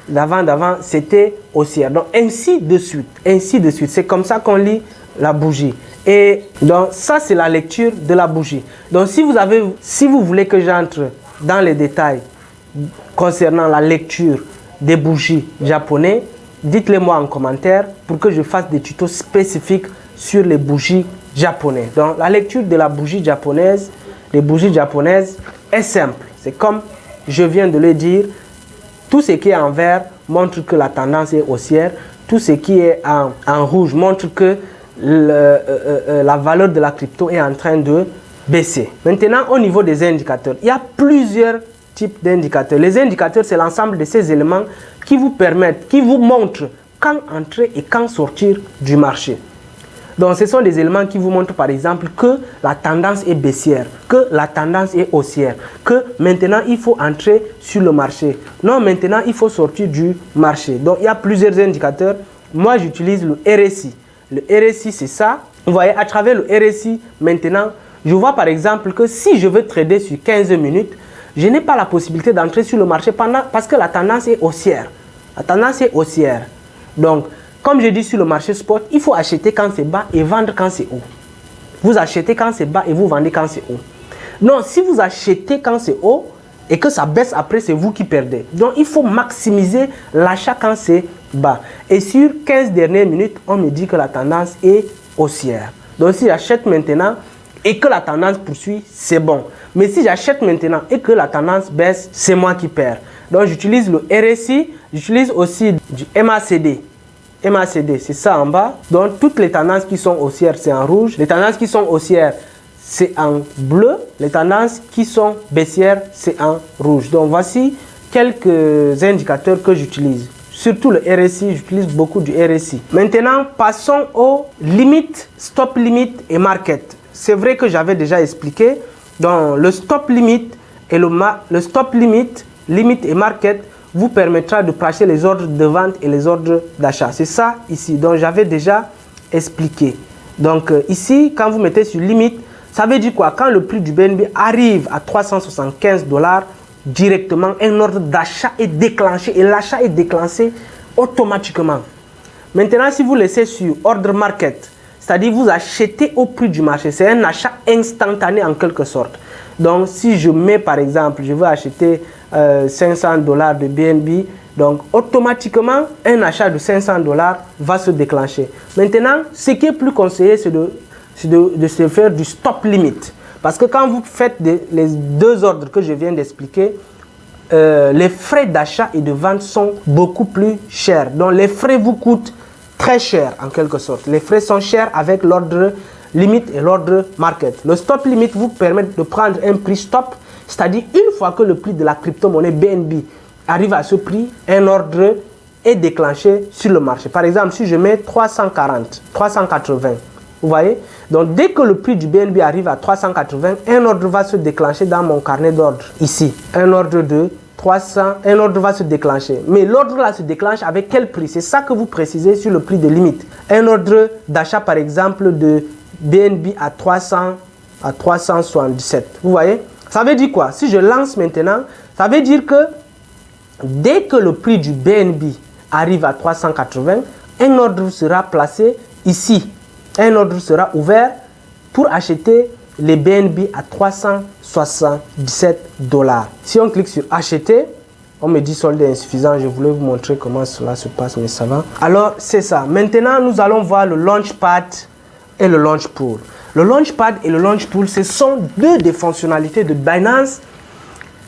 d'avant, c'était haussière. Donc, ainsi de suite. Ainsi de suite. C'est comme ça qu'on lit la bougie. Et donc, ça, c'est la lecture de la bougie. Donc, si vous voulez que j'entre dans les détails concernant la lecture des bougies japonaises, dites-le moi en commentaire pour que je fasse des tutos spécifiques sur les bougies japonaises. Donc, la lecture de la bougie japonaise, les bougies japonaises, est simple. C'est comme je viens de le dire. Tout ce qui est en vert montre que la tendance est haussière. Tout ce qui est en rouge montre que la valeur de la crypto est en train de baisser. Maintenant, au niveau des indicateurs, il y a plusieurs types d'indicateurs. Les indicateurs, c'est l'ensemble de ces éléments qui vous permettent, qui vous montrent quand entrer et quand sortir du marché. Donc, ce sont des éléments qui vous montrent, par exemple, que la tendance est baissière, que la tendance est haussière, que maintenant, il faut entrer sur le marché. Non, maintenant, il faut sortir du marché. Donc, il y a plusieurs indicateurs. Moi, j'utilise le RSI. Le RSI, c'est ça. Vous voyez, à travers le RSI, maintenant, je vois, par exemple, que si je veux trader sur 15 minutes, je n'ai pas la possibilité d'entrer sur le marché parce que la tendance est haussière. La tendance est haussière. Donc, comme je dis sur le marché spot, il faut acheter quand c'est bas et vendre quand c'est haut. Vous achetez quand c'est bas et vous vendez quand c'est haut. Non, si vous achetez quand c'est haut et que ça baisse après, c'est vous qui perdez. Donc, il faut maximiser l'achat quand c'est bas. Et sur 15 dernières minutes, on me dit que la tendance est haussière. Donc, si j'achète maintenant et que la tendance poursuit, c'est bon. Mais si j'achète maintenant et que la tendance baisse, c'est moi qui perds. Donc, j'utilise le RSI, j'utilise aussi du MACD. MACD, c'est ça en bas. Donc, toutes les tendances qui sont haussières, c'est en rouge. Les tendances qui sont haussières, c'est en bleu. Les tendances qui sont baissières, c'est en rouge. Donc, voici quelques indicateurs que j'utilise. Surtout le RSI, j'utilise beaucoup du RSI. Maintenant, passons aux limites, stop limit et market. C'est vrai que j'avais déjà expliqué. Donc, le stop limit et le stop limit et market vous permettra de placer les ordres de vente et les ordres d'achat. C'est ça ici. Donc, j'avais déjà expliqué. Donc, ici, quand vous mettez sur limite, ça veut dire quoi? Quand le prix du BNB arrive à 375 $, directement, un ordre d'achat est déclenché et l'achat est déclenché automatiquement. Maintenant, si vous laissez sur ordre market, c'est-à-dire vous achetez au prix du marché, c'est un achat instantané en quelque sorte. Donc, si je mets par exemple, je veux acheter 500 $ de BNB, donc automatiquement, un achat de 500 $ va se déclencher. Maintenant, ce qui est plus conseillé, c'est de se faire du stop limit. Parce que quand vous faites les deux ordres que je viens d'expliquer, les frais d'achat et de vente sont beaucoup plus chers. Donc, les frais vous coûtent très cher en quelque sorte. Les frais sont chers avec l'ordre limite et l'ordre market. Le stop limit vous permet de prendre un prix stop, c'est-à-dire une fois que le prix de la crypto-monnaie BNB arrive à ce prix, un ordre est déclenché sur le marché. Par exemple, si je mets 340, 380, vous voyez? Donc, dès que le prix du BNB arrive à 380, un ordre va se déclencher dans mon carnet d'ordre. Ici, un ordre de 300, un ordre va se déclencher. Mais l'ordre là se déclenche avec quel prix? C'est ça que vous précisez sur le prix de limite. Un ordre d'achat, par exemple, de BNB à 377. Vous voyez? Ça veut dire quoi? Si je lance maintenant, ça veut dire que dès que le prix du BNB arrive à 380, un ordre sera placé ici. Un ordre sera ouvert pour acheter les BNB à 377 $. Si on clique sur acheter, On me dit solde insuffisant. Je voulais vous montrer comment cela se passe, mais ça va. Alors, c'est ça. Maintenant, nous allons voir le Launchpad et le Launchpool. Le Launchpad et le Launchpool, ce sont deux des fonctionnalités de Binance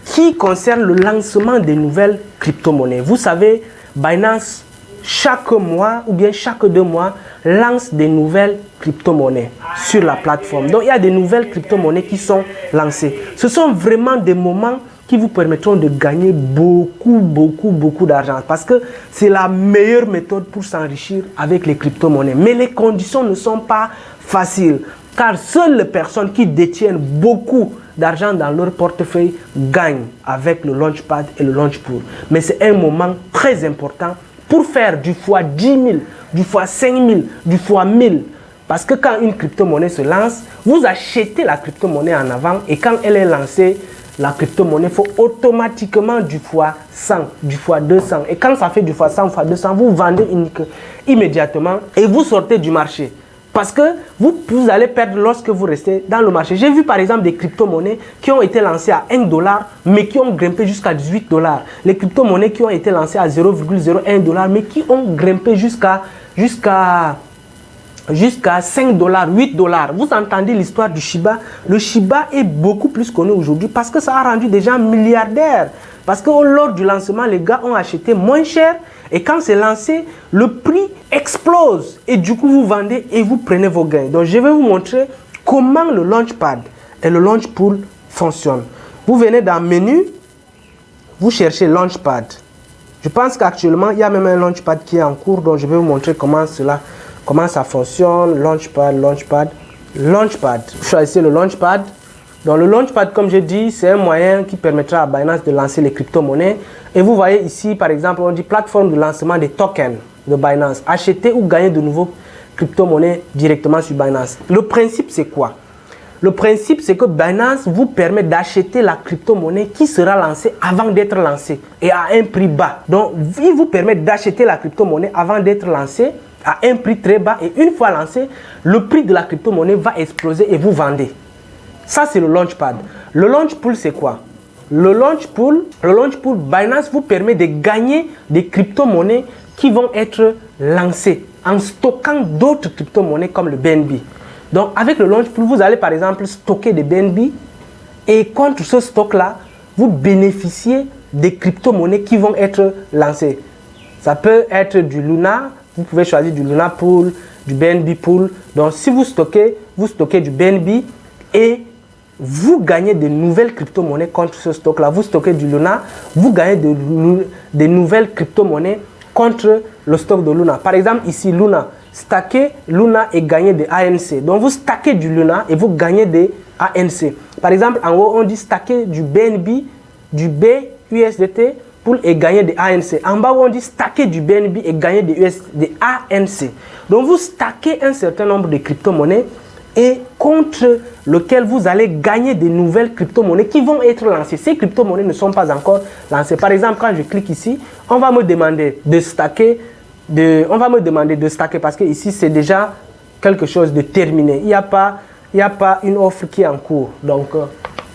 qui concernent le lancement des nouvelles crypto-monnaies. Vous savez, Binance, chaque mois ou bien chaque 2 mois, lance des nouvelles crypto-monnaies sur la plateforme. Donc, il y a des nouvelles crypto-monnaies qui sont lancées. Ce sont vraiment des moments qui vous permettront de gagner beaucoup d'argent. Parce que c'est la meilleure méthode pour s'enrichir avec les crypto-monnaies. Mais les conditions ne sont pas faciles. Car seules les personnes qui détiennent beaucoup d'argent dans leur portefeuille gagnent avec le Launchpad et le Launchpool. Mais c'est un moment très important pour faire du fois 10 000, du fois 5 000, du fois 1000. Parce que quand une crypto-monnaie se lance, vous achetez la crypto-monnaie en avant et quand elle est lancée, la crypto-monnaie faut automatiquement du fois 100, du fois 200. Et quand ça fait du fois 100, fois 200, vous vendez immédiatement et vous sortez du marché. Parce que vous allez perdre lorsque vous restez dans le marché. J'ai vu par exemple des crypto-monnaies qui ont été lancées à 1 $, mais qui ont grimpé jusqu'à 18 $. Les crypto-monnaies qui ont été lancées à 0,01 $, mais qui ont grimpé jusqu'à 5 $, 8 $. Vous entendez l'histoire du Shiba. Le Shiba est beaucoup plus connu aujourd'hui parce que ça a rendu des gens milliardaires. Parce que lors du lancement, les gars ont acheté moins cher. Et quand c'est lancé, le prix explose. Et du coup, vous vendez et vous prenez vos gains. Donc, je vais vous montrer comment le Launchpad et le Launchpool fonctionnent. Vous venez dans Menu, vous cherchez Launchpad. Je pense qu'actuellement, il y a même un Launchpad qui est en cours. Donc, je vais vous montrer comment ça fonctionne. Launchpad. Vous choisissez le Launchpad. Donc, le Launchpad, comme j'ai dit, c'est un moyen qui permettra à Binance de lancer les crypto-monnaies. Et vous voyez ici, par exemple, on dit plateforme de lancement des tokens de Binance. Acheter ou gagner de nouveaux crypto-monnaies directement sur Binance. Le principe, c'est quoi? Le principe, c'est que Binance vous permet d'acheter la crypto-monnaie qui sera lancée avant d'être lancée et à un prix bas. Donc, il vous permet d'acheter la crypto-monnaie avant d'être lancée à un prix très bas. Et une fois lancée, le prix de la crypto-monnaie va exploser et vous vendez. Ça, c'est le Launchpad. Le Launchpool, c'est quoi? Le Launchpool, Binance vous permet de gagner des crypto-monnaies qui vont être lancées en stockant d'autres crypto-monnaies comme le BNB. Donc, avec le Launchpool, vous allez par exemple stocker des BNB et contre ce stock-là, vous bénéficiez des crypto-monnaies qui vont être lancées. Ça peut être du Luna, vous pouvez choisir du Luna Pool, du BNB Pool. Donc, si vous stockez du BNB et vous gagnez de nouvelles crypto-monnaies contre ce stock-là. Vous stockez du Luna, vous gagnez de nouvelles crypto-monnaies contre le stock de Luna. Par exemple, ici, Luna. Stacker Luna et gagner des ANC. Donc, vous stackez du Luna et vous gagnez des ANC. Par exemple, en haut, on dit stacker du BNB, du BUSDT pour et gagner des ANC. En bas, on dit stacker du BNB et gagner des ANC. Donc, vous stackez un certain nombre de crypto-monnaies et contre lequel vous allez gagner de nouvelles crypto-monnaies qui vont être lancées. Ces crypto-monnaies ne sont pas encore lancées. Par exemple, quand je clique ici, on va me demander de stacker, parce que ici, c'est déjà quelque chose de terminé. Il n'y a pas une offre qui est en cours. Donc,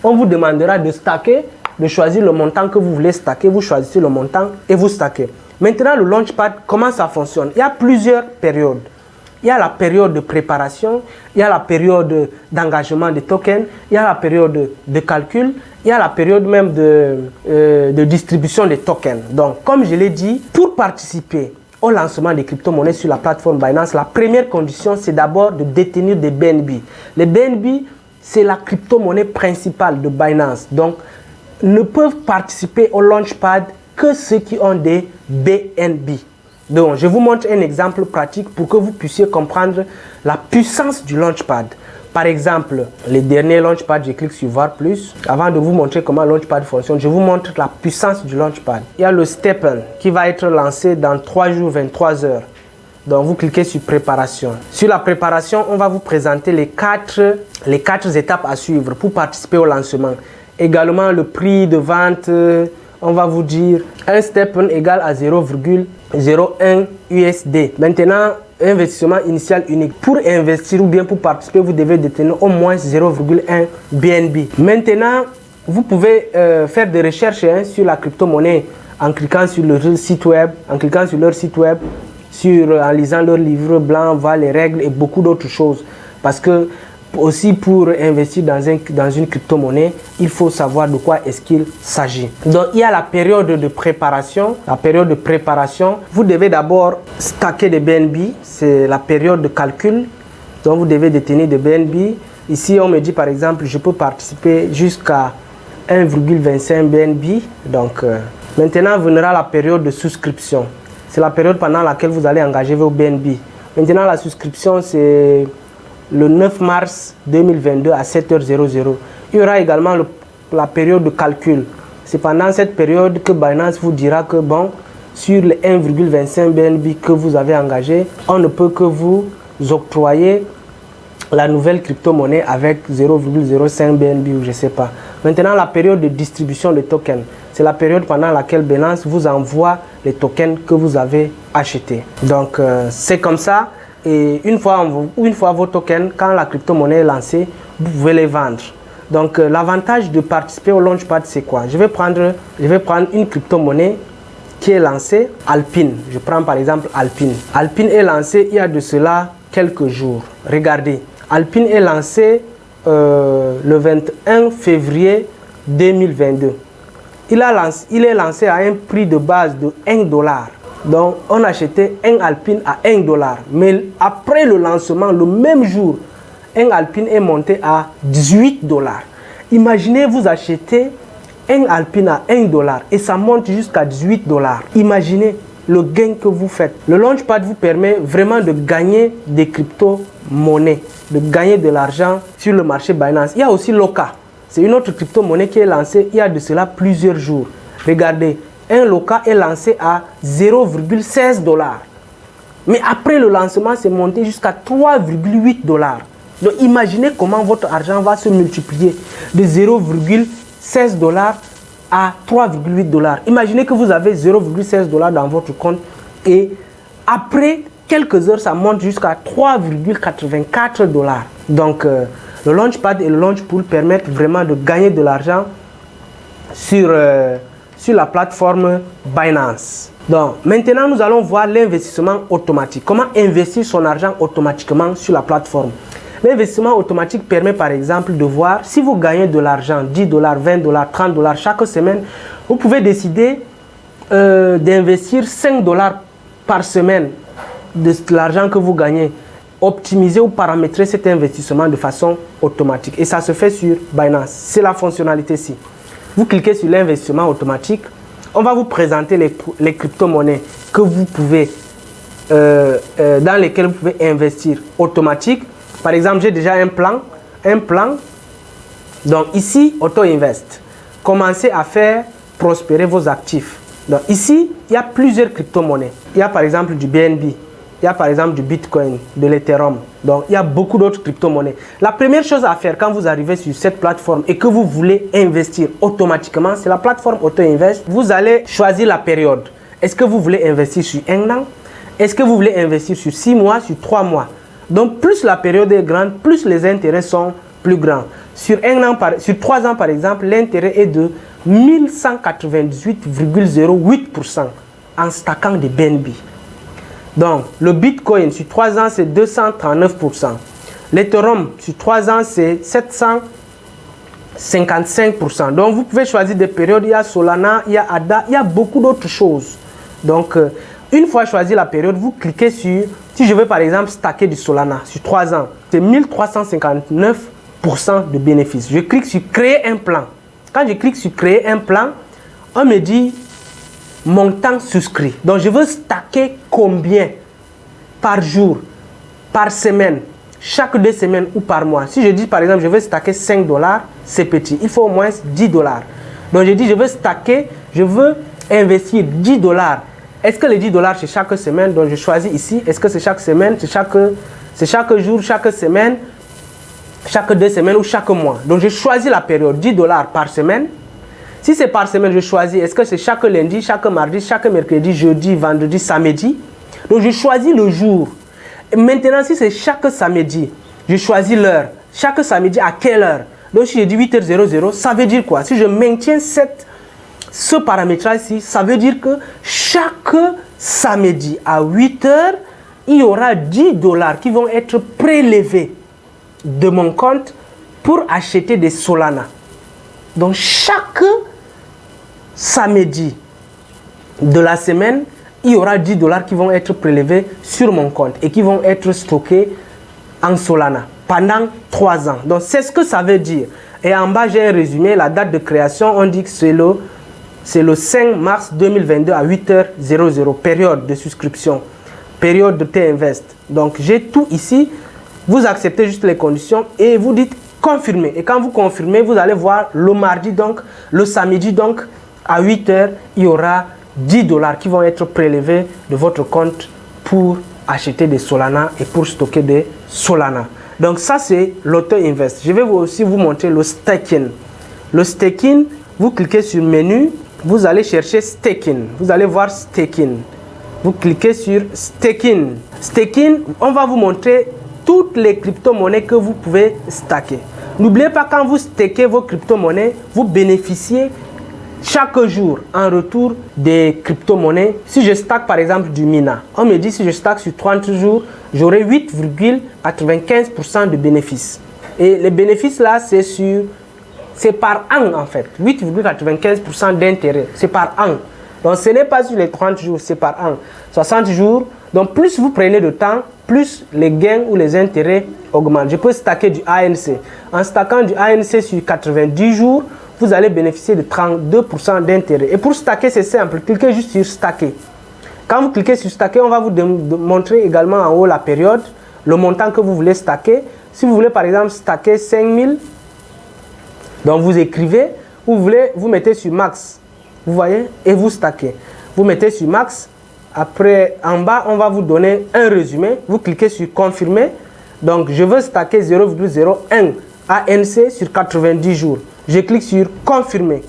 on vous demandera de stacker, de choisir le montant que vous voulez stacker. Vous choisissez le montant et vous stackez. Maintenant, le Launchpad, comment ça fonctionne? Il y a plusieurs périodes. Il y a la période de préparation, il y a la période d'engagement des tokens, il y a la période de calcul, il y a la période même de distribution des tokens. Donc, comme je l'ai dit, pour participer au lancement des crypto-monnaies sur la plateforme Binance, la première condition, c'est d'abord de détenir des BNB. Les BNB, c'est la crypto-monnaie principale de Binance. Donc, ne peuvent participer au Launchpad que ceux qui ont des BNB. Donc, je vous montre un exemple pratique pour que vous puissiez comprendre la puissance du Launchpad. Par exemple, les derniers Launchpad, je clique sur voir plus. Avant de vous montrer comment Launchpad fonctionne, je vous montre la puissance du Launchpad. Il y a le Stepn qui va être lancé dans 3 jours, 23 heures. Donc, vous cliquez sur préparation. Sur la préparation, on va vous présenter les quatre étapes à suivre pour participer au lancement. Également, le prix de vente, on va vous dire un Stepn égale à 0,01 USD. Maintenant, investissement initial unique. Pour investir ou bien pour participer, vous devez détenir au moins 0,1 BNB. Maintenant, vous pouvez faire des recherches sur la crypto-monnaie en cliquant sur leur site web, en lisant leur livre blanc, voir les règles et beaucoup d'autres choses. Parce que aussi pour investir dans une crypto-monnaie, il faut savoir de quoi est-ce qu'il s'agit. Donc il y a la période de préparation. La période de préparation, vous devez d'abord stacker des BNB, c'est la période de calcul. Donc vous devez détenir des BNB. Ici on me dit par exemple, je peux participer jusqu'à 1,25 BNB. Donc maintenant viendra la période de souscription. C'est la période pendant laquelle vous allez engager vos BNB. Maintenant la souscription c'est le 9 mars 2022 à 7h00. Il y aura également la période de calcul. C'est pendant cette période que Binance vous dira que bon, sur les 1,25 BNB que vous avez engagé, on ne peut que vous octroyer la nouvelle crypto-monnaie avec 0,05 BNB ou je ne sais pas. Maintenant, la période de distribution de tokens, c'est la période pendant laquelle Binance vous envoie les tokens que vous avez achetés. Donc, c'est comme ça. Et une fois vos tokens, quand la crypto-monnaie est lancée, vous pouvez les vendre. Donc, l'avantage de participer au Launchpad, c'est quoi? Je vais prendre une crypto-monnaie qui est lancée, Alpine. Je prends par exemple Alpine. Alpine est lancée il y a de cela quelques jours. Regardez, Alpine est lancée le 21 février 2022. Il est lancé à un prix de base de $1. Donc, on achetait un Alpine à $1. Mais après le lancement, le même jour, un Alpine est monté à $18. Imaginez, vous achetez un Alpine à $1 et ça monte jusqu'à $18. Imaginez le gain que vous faites. Le Launchpad vous permet vraiment de gagner des crypto-monnaies, de gagner de l'argent sur le marché Binance. Il y a aussi Loka. C'est une autre crypto-monnaie qui est lancée il y a de cela plusieurs jours. Regardez, un Loka est lancé à $0,16. Mais après le lancement, c'est monté jusqu'à $3,8. Donc imaginez comment votre argent va se multiplier de $0,16 à $3,8. Imaginez que vous avez $0,16 dans votre compte et après quelques heures, ça monte jusqu'à $3,84. Donc le Launchpad et le Launchpool permettent vraiment de gagner de l'argent sur la plateforme Binance. Donc maintenant, nous allons voir l'investissement automatique. Comment investir son argent automatiquement sur la plateforme. L'investissement automatique permet par exemple de voir si vous gagnez de l'argent, $10, $20, $30 chaque semaine. Vous pouvez décider d'investir $5 par semaine de l'argent que vous gagnez. Optimiser ou paramétrer cet investissement de façon automatique. Et ça se fait sur Binance. C'est la fonctionnalité-ci. Vous cliquez sur l'investissement automatique. On va vous présenter les crypto-monnaies que vous pouvez, dans lesquelles vous pouvez investir automatique. Par exemple, j'ai déjà un plan. Donc ici, Auto Invest. Commencez à faire prospérer vos actifs. Donc ici, il y a plusieurs crypto-monnaies. Il y a par exemple du BNB. Il y a par exemple du Bitcoin, de l'Ethereum. Donc il y a beaucoup d'autres crypto-monnaies. La première chose à faire quand vous arrivez sur cette plateforme et que vous voulez investir automatiquement, c'est la plateforme Auto Invest. Vous allez choisir la période. Est-ce que vous voulez investir sur 1 an? Est-ce que vous voulez investir sur 6 mois, sur 3 mois? Donc plus la période est grande, plus les intérêts sont plus grands. Sur 3 ans par exemple, l'intérêt est de 1198,08% en stackant des BNB. Donc le Bitcoin sur 3 ans c'est 239%. L'Ethereum sur 3 ans c'est 755%. Donc vous pouvez choisir des périodes, il y a Solana, il y a ADA, il y a beaucoup d'autres choses. Donc une fois choisi la période, vous cliquez sur, si je veux par exemple stacker du Solana sur 3 ans, c'est 1359% de bénéfices. Je clique sur créer un plan. Quand je clique sur créer un plan, on me dit montant souscrit. Donc je veux stacker combien par jour, par semaine, chaque 2 semaines ou par mois. Si je dis par exemple je veux stacker $5, c'est petit. Il faut au moins $10. Donc je dis je veux stacker, je veux investir $10. Est-ce que les $10 c'est chaque semaine? Donc je choisis ici. Est-ce que c'est chaque semaine? C'est chaque jour, chaque semaine, chaque 2 semaines ou chaque mois? Donc je choisis la période, $10 par semaine. Si c'est par semaine, je choisis, est-ce que c'est chaque lundi, chaque mardi, chaque mercredi, jeudi, vendredi, samedi? Donc je choisis le jour. Et maintenant, si c'est chaque samedi, je choisis l'heure. Chaque samedi, à quelle heure? Donc si je dis 8h00, ça veut dire quoi? Si je maintiens ce paramétrage-ci, ça veut dire que chaque samedi à 8 heures, il y aura 10 $ qui vont être prélevés de mon compte pour acheter des Solana. Donc chaque samedi de la semaine, il y aura 10 $ qui vont être prélevés sur mon compte et qui vont être stockés en Solana pendant 3 ans. Donc c'est ce que ça veut dire. Et en bas, j'ai un résumé. La date de création, on dit que c'est le 5 mars 2022 à 8h00. Période de souscription, période de T-Invest. Donc j'ai tout ici. Vous acceptez juste les conditions et vous dites confirmer. Et quand vous confirmez, vous allez voir le mardi, donc le samedi, donc à 8 h, il y aura 10 $ qui vont être prélevés de votre compte pour acheter des Solana et pour stocker des Solana. Donc ça, c'est l'auto-invest. Je vais aussi vous montrer le staking. Le staking, vous cliquez sur menu, vous allez chercher staking. Vous allez voir staking. Vous cliquez sur staking. Staking, on va vous montrer toutes les crypto-monnaies que vous pouvez stacker. N'oubliez pas, quand vous stackez vos crypto-monnaies, vous bénéficiez chaque jour en retour des crypto-monnaies. Si je stack par exemple du Mina, on me dit si je stack sur 30 jours, j'aurai 8,95% de bénéfices. Et les bénéfices là, c'est par an en fait. 8,95% d'intérêt, c'est par an. Donc ce n'est pas sur les 30 jours, c'est par an. 60 jours, donc plus vous prenez de temps, plus les gains ou les intérêts augmentent. Je peux stacker du ANC. En stackant du ANC sur 90 jours, vous allez bénéficier de 32% d'intérêt. Et pour stacker, c'est simple. Cliquez juste sur stacker. Quand vous cliquez sur stacker, on va vous montrer également en haut la période, le montant que vous voulez stacker. Si vous voulez par exemple stacker 5000, donc vous écrivez, vous mettez sur max. Vous voyez, et vous stackez. Vous mettez sur max. Après, en bas, on va vous donner un résumé. Vous cliquez sur confirmer. Donc, je veux stacker 0,01 ANC sur 90 jours. Je clique sur confirmer.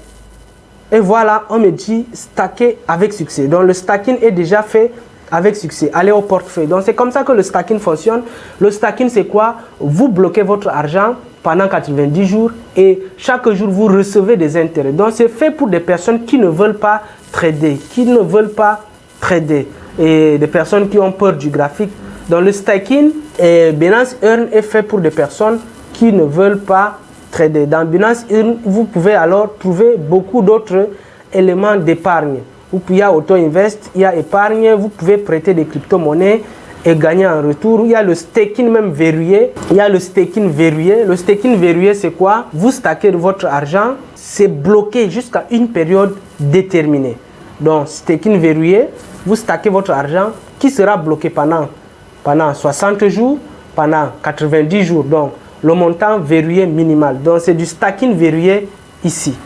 Et voilà, on me dit stacker avec succès. Donc, le stacking est déjà fait avec succès. Allez au portefeuille. Donc, c'est comme ça que le stacking fonctionne. Le stacking, c'est quoi? Vous bloquez votre argent pendant 90 jours et chaque jour, vous recevez des intérêts. Donc, c'est fait pour des personnes qui ne veulent pas trader, et des personnes qui ont peur du graphique. Dans le staking, Binance Earn est fait pour des personnes qui ne veulent pas trader. Dans Binance Earn, vous pouvez alors trouver beaucoup d'autres éléments d'épargne. Il y a auto-invest, il y a épargne, vous pouvez prêter des crypto-monnaies et gagner en retour. Il y a le staking même verrouillé. Il y a le staking verrouillé. Le staking verrouillé, c'est quoi? Vous stackez votre argent, c'est bloqué jusqu'à une période déterminée. Donc, staking verrouillé, vous stackez votre argent qui sera bloqué pendant 60 jours, pendant 90 jours. Donc, le montant verrouillé minimal. Donc, c'est du staking verrouillé ici.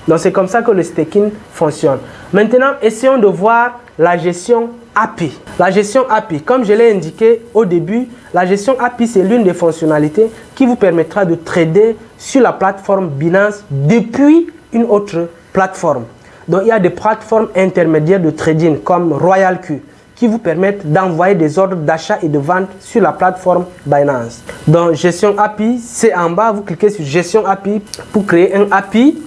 Donc, c'est comme ça que le staking fonctionne. Maintenant, essayons de voir la gestion API. La gestion API, comme je l'ai indiqué au début, la gestion API, c'est l'une des fonctionnalités qui vous permettra de trader sur la plateforme Binance depuis une autre plateforme. Donc, il y a des plateformes intermédiaires de trading comme RoyalQ qui vous permettent d'envoyer des ordres d'achat et de vente sur la plateforme Binance. Donc, gestion API, c'est en bas, vous cliquez sur gestion API pour créer un API.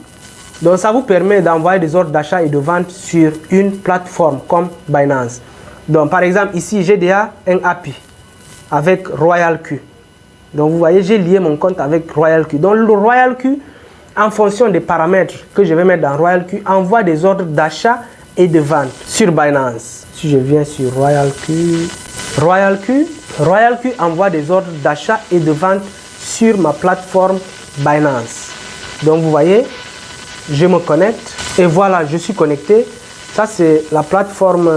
Donc, ça vous permet d'envoyer des ordres d'achat et de vente sur une plateforme comme Binance. Donc, par exemple, ici, j'ai déjà un API avec RoyalQ. Donc, vous voyez, j'ai lié mon compte avec RoyalQ. Donc, le RoyalQ, en fonction des paramètres que je vais mettre dans RoyalQ, envoie des ordres d'achat et de vente sur Binance. Si je viens sur RoyalQ envoie des ordres d'achat et de vente sur ma plateforme Binance. Donc, vous voyez, je me connecte et voilà, je suis connecté. Ça, c'est la plateforme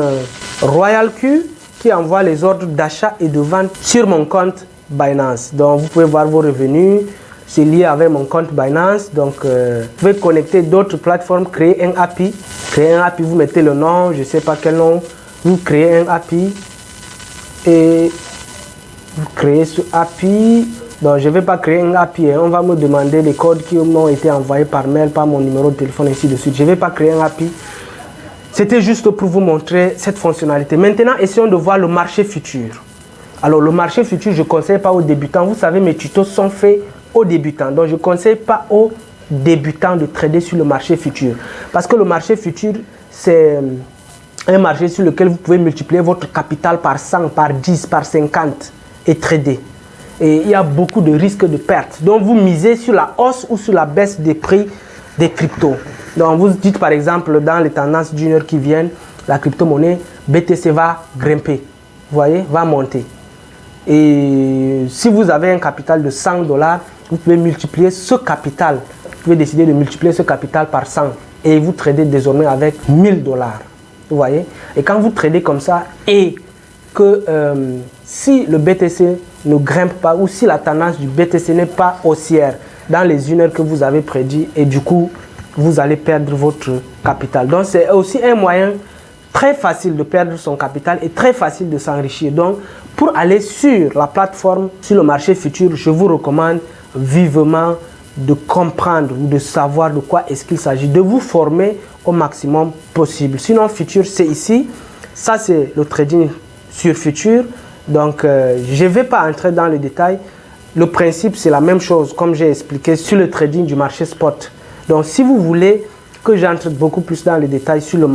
RoyalQ qui envoie les ordres d'achat et de vente sur mon compte Binance. Donc, vous pouvez voir vos revenus. C'est lié avec mon compte Binance. Donc, vous pouvez connecter d'autres plateformes, créer un API. Créer un API, vous mettez le nom, je ne sais pas quel nom. Vous créez un API et vous créez ce API. Donc, je ne vais pas créer un API. On va me demander les codes qui m'ont été envoyés par mail, par mon numéro de téléphone, ainsi de suite. Je ne vais pas créer un API. C'était juste pour vous montrer cette fonctionnalité. Maintenant, essayons de voir le marché futur. Alors, le marché futur, je ne conseille pas aux débutants. Vous savez, mes tutos sont faits aux débutants. Donc, je ne conseille pas aux débutant de trader sur le marché futur. Parce que le marché futur, c'est un marché sur lequel vous pouvez multiplier votre capital par 100, par 10, par 50 et trader. Et il y a beaucoup de risques de perte. Donc vous misez sur la hausse ou sur la baisse des prix des cryptos. Donc vous dites par exemple dans les tendances d'une heure qui viennent, la crypto-monnaie BTC va grimper, vous voyez, va monter. Et si vous avez un capital de 100 $, vous pouvez multiplier ce capital. Vous pouvez décider de multiplier ce capital par 100 et vous tradez désormais avec 1000 $. Vous voyez? Et quand vous tradez comme ça et que si le BTC ne grimpe pas ou si la tendance du BTC n'est pas haussière dans les 1 heure que vous avez prédit et du coup vous allez perdre votre capital. Donc c'est aussi un moyen très facile de perdre son capital et très facile de s'enrichir. Donc pour aller sur la plateforme, sur le marché futur, je vous recommande vivement de comprendre ou de savoir de quoi est-ce qu'il s'agit, de vous former au maximum possible. Sinon futur c'est ici, ça c'est le trading sur futur. Donc je ne vais pas entrer dans le détail. Le principe c'est la même chose comme j'ai expliqué sur le trading du marché spot. Donc si vous voulez que j'entre beaucoup plus dans les détails sur le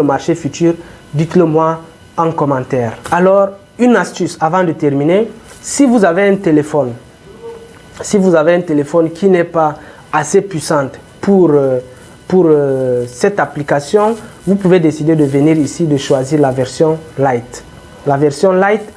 marché futur, dites-le moi en commentaire. Alors une astuce avant de terminer, si vous avez un téléphone qui n'est pas assez puissant pour cette application, vous pouvez décider de venir ici, de choisir la version Lite. La version Lite,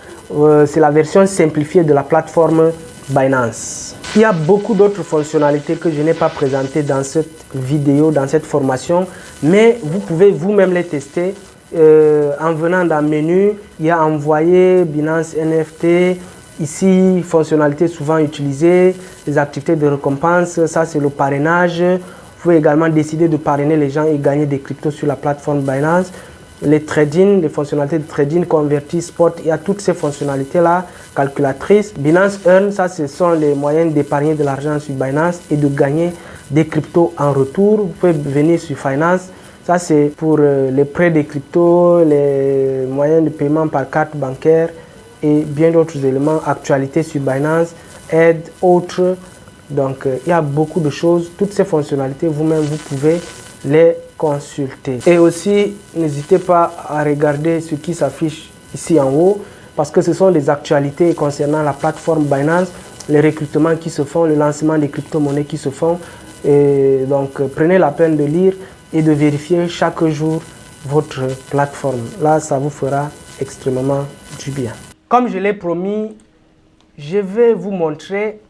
c'est la version simplifiée de la plateforme Binance. Il y a beaucoup d'autres fonctionnalités que je n'ai pas présentées dans cette vidéo, dans cette formation, mais vous pouvez vous-même les tester en venant dans le menu. Il y a envoyer, Binance NFT, ici fonctionnalités souvent utilisées, les activités de récompense, ça c'est le parrainage. Vous pouvez également décider de parrainer les gens et gagner des cryptos sur la plateforme Binance. Les trading, les fonctionnalités de trading, convertir, spot, il y a toutes ces fonctionnalités-là, calculatrice. Binance Earn, ça ce sont les moyens d'épargner de l'argent sur Binance et de gagner des cryptos en retour. Vous pouvez venir sur Finance, ça c'est pour les prêts des cryptos, les moyens de paiement par carte bancaire et bien d'autres éléments, actualité sur Binance, aide, autres. Donc il y a beaucoup de choses, toutes ces fonctionnalités, vous-même vous pouvez les consulter. Et aussi, n'hésitez pas à regarder ce qui s'affiche ici en haut parce que ce sont les actualités concernant la plateforme Binance, les recrutements qui se font, le lancement des crypto-monnaies qui se font. Et donc, prenez la peine de lire et de vérifier chaque jour votre plateforme. Là, ça vous fera extrêmement du bien. Comme je l'ai promis, je vais vous montrer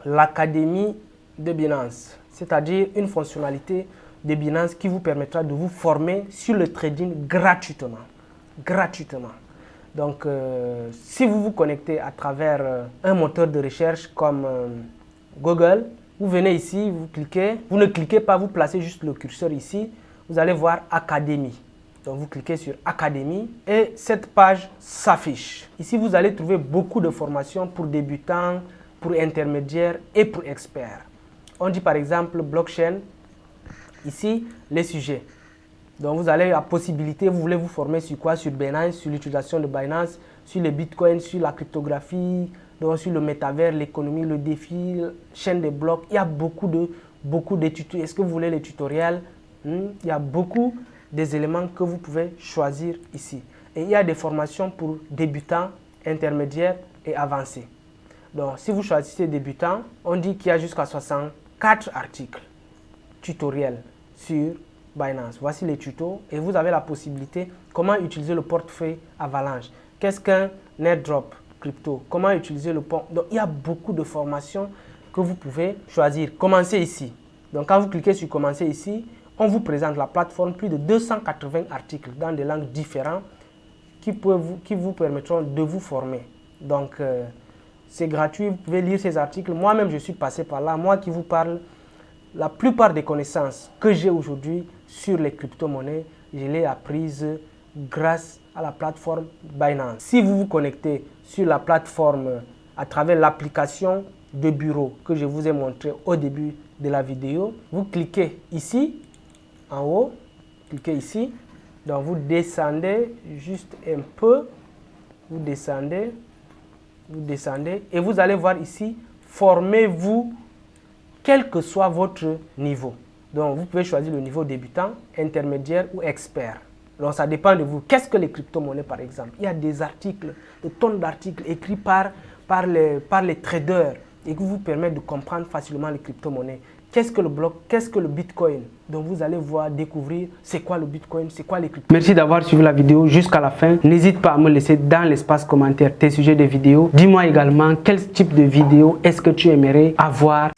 l'académie de Binance, c'est-à-dire une fonctionnalité de Binance qui vous permettra de vous former sur le trading gratuitement. Donc, si vous vous connectez à travers un moteur de recherche comme Google, vous venez ici, vous cliquez, vous ne cliquez pas, vous placez juste le curseur ici, vous allez voir Académie. Donc, vous cliquez sur Académie et cette page s'affiche. Ici, vous allez trouver beaucoup de formations pour débutants, pour intermédiaires et pour experts. On dit par exemple blockchain. Ici, les sujets. Donc, vous avez la possibilité, vous voulez vous former sur quoi? Sur Binance, sur l'utilisation de Binance, sur les bitcoins, sur la cryptographie, donc sur le métavers, l'économie, le défi, chaîne des blocs. Il y a beaucoup de tutos. Est-ce que vous voulez les tutoriels? Il y a beaucoup des éléments que vous pouvez choisir ici. Et il y a des formations pour débutants, intermédiaires et avancés. Donc, si vous choisissez débutant, on dit qu'il y a jusqu'à 64 articles tutoriels sur Binance. Voici les tutos et vous avez la possibilité comment utiliser le portefeuille Avalanche. Qu'est-ce qu'un airdrop crypto? Comment utiliser le pont? Donc, il y a beaucoup de formations que vous pouvez choisir. Commencez ici. Donc, quand vous cliquez sur commencer ici, on vous présente la plateforme, plus de 280 articles dans des langues différentes qui vous permettront de vous former. Donc, c'est gratuit, vous pouvez lire ces articles. Moi-même, je suis passé par là. Moi qui vous parle, la plupart des connaissances que j'ai aujourd'hui sur les crypto-monnaies, je les ai apprises grâce à la plateforme Binance. Si vous vous connectez sur la plateforme à travers l'application de bureau que je vous ai montré au début de la vidéo, vous cliquez ici, en haut, cliquez ici. Donc vous descendez juste un peu, vous descendez et vous allez voir ici, formez-vous quel que soit votre niveau. Donc, vous pouvez choisir le niveau débutant, intermédiaire ou expert. Donc, ça dépend de vous. Qu'est-ce que les crypto-monnaies, par exemple? Il y a des articles, des tonnes d'articles écrits par les traders et qui vous permettent de comprendre facilement les crypto-monnaies. Qu'est-ce que le bloc? Qu'est-ce que le Bitcoin? Donc, vous allez voir, découvrir c'est quoi le Bitcoin, c'est quoi les crypto. Merci d'avoir suivi la vidéo jusqu'à la fin. N'hésite pas à me laisser dans l'espace commentaire tes sujets de vidéo. Dis-moi également quel type de vidéo est-ce que tu aimerais avoir.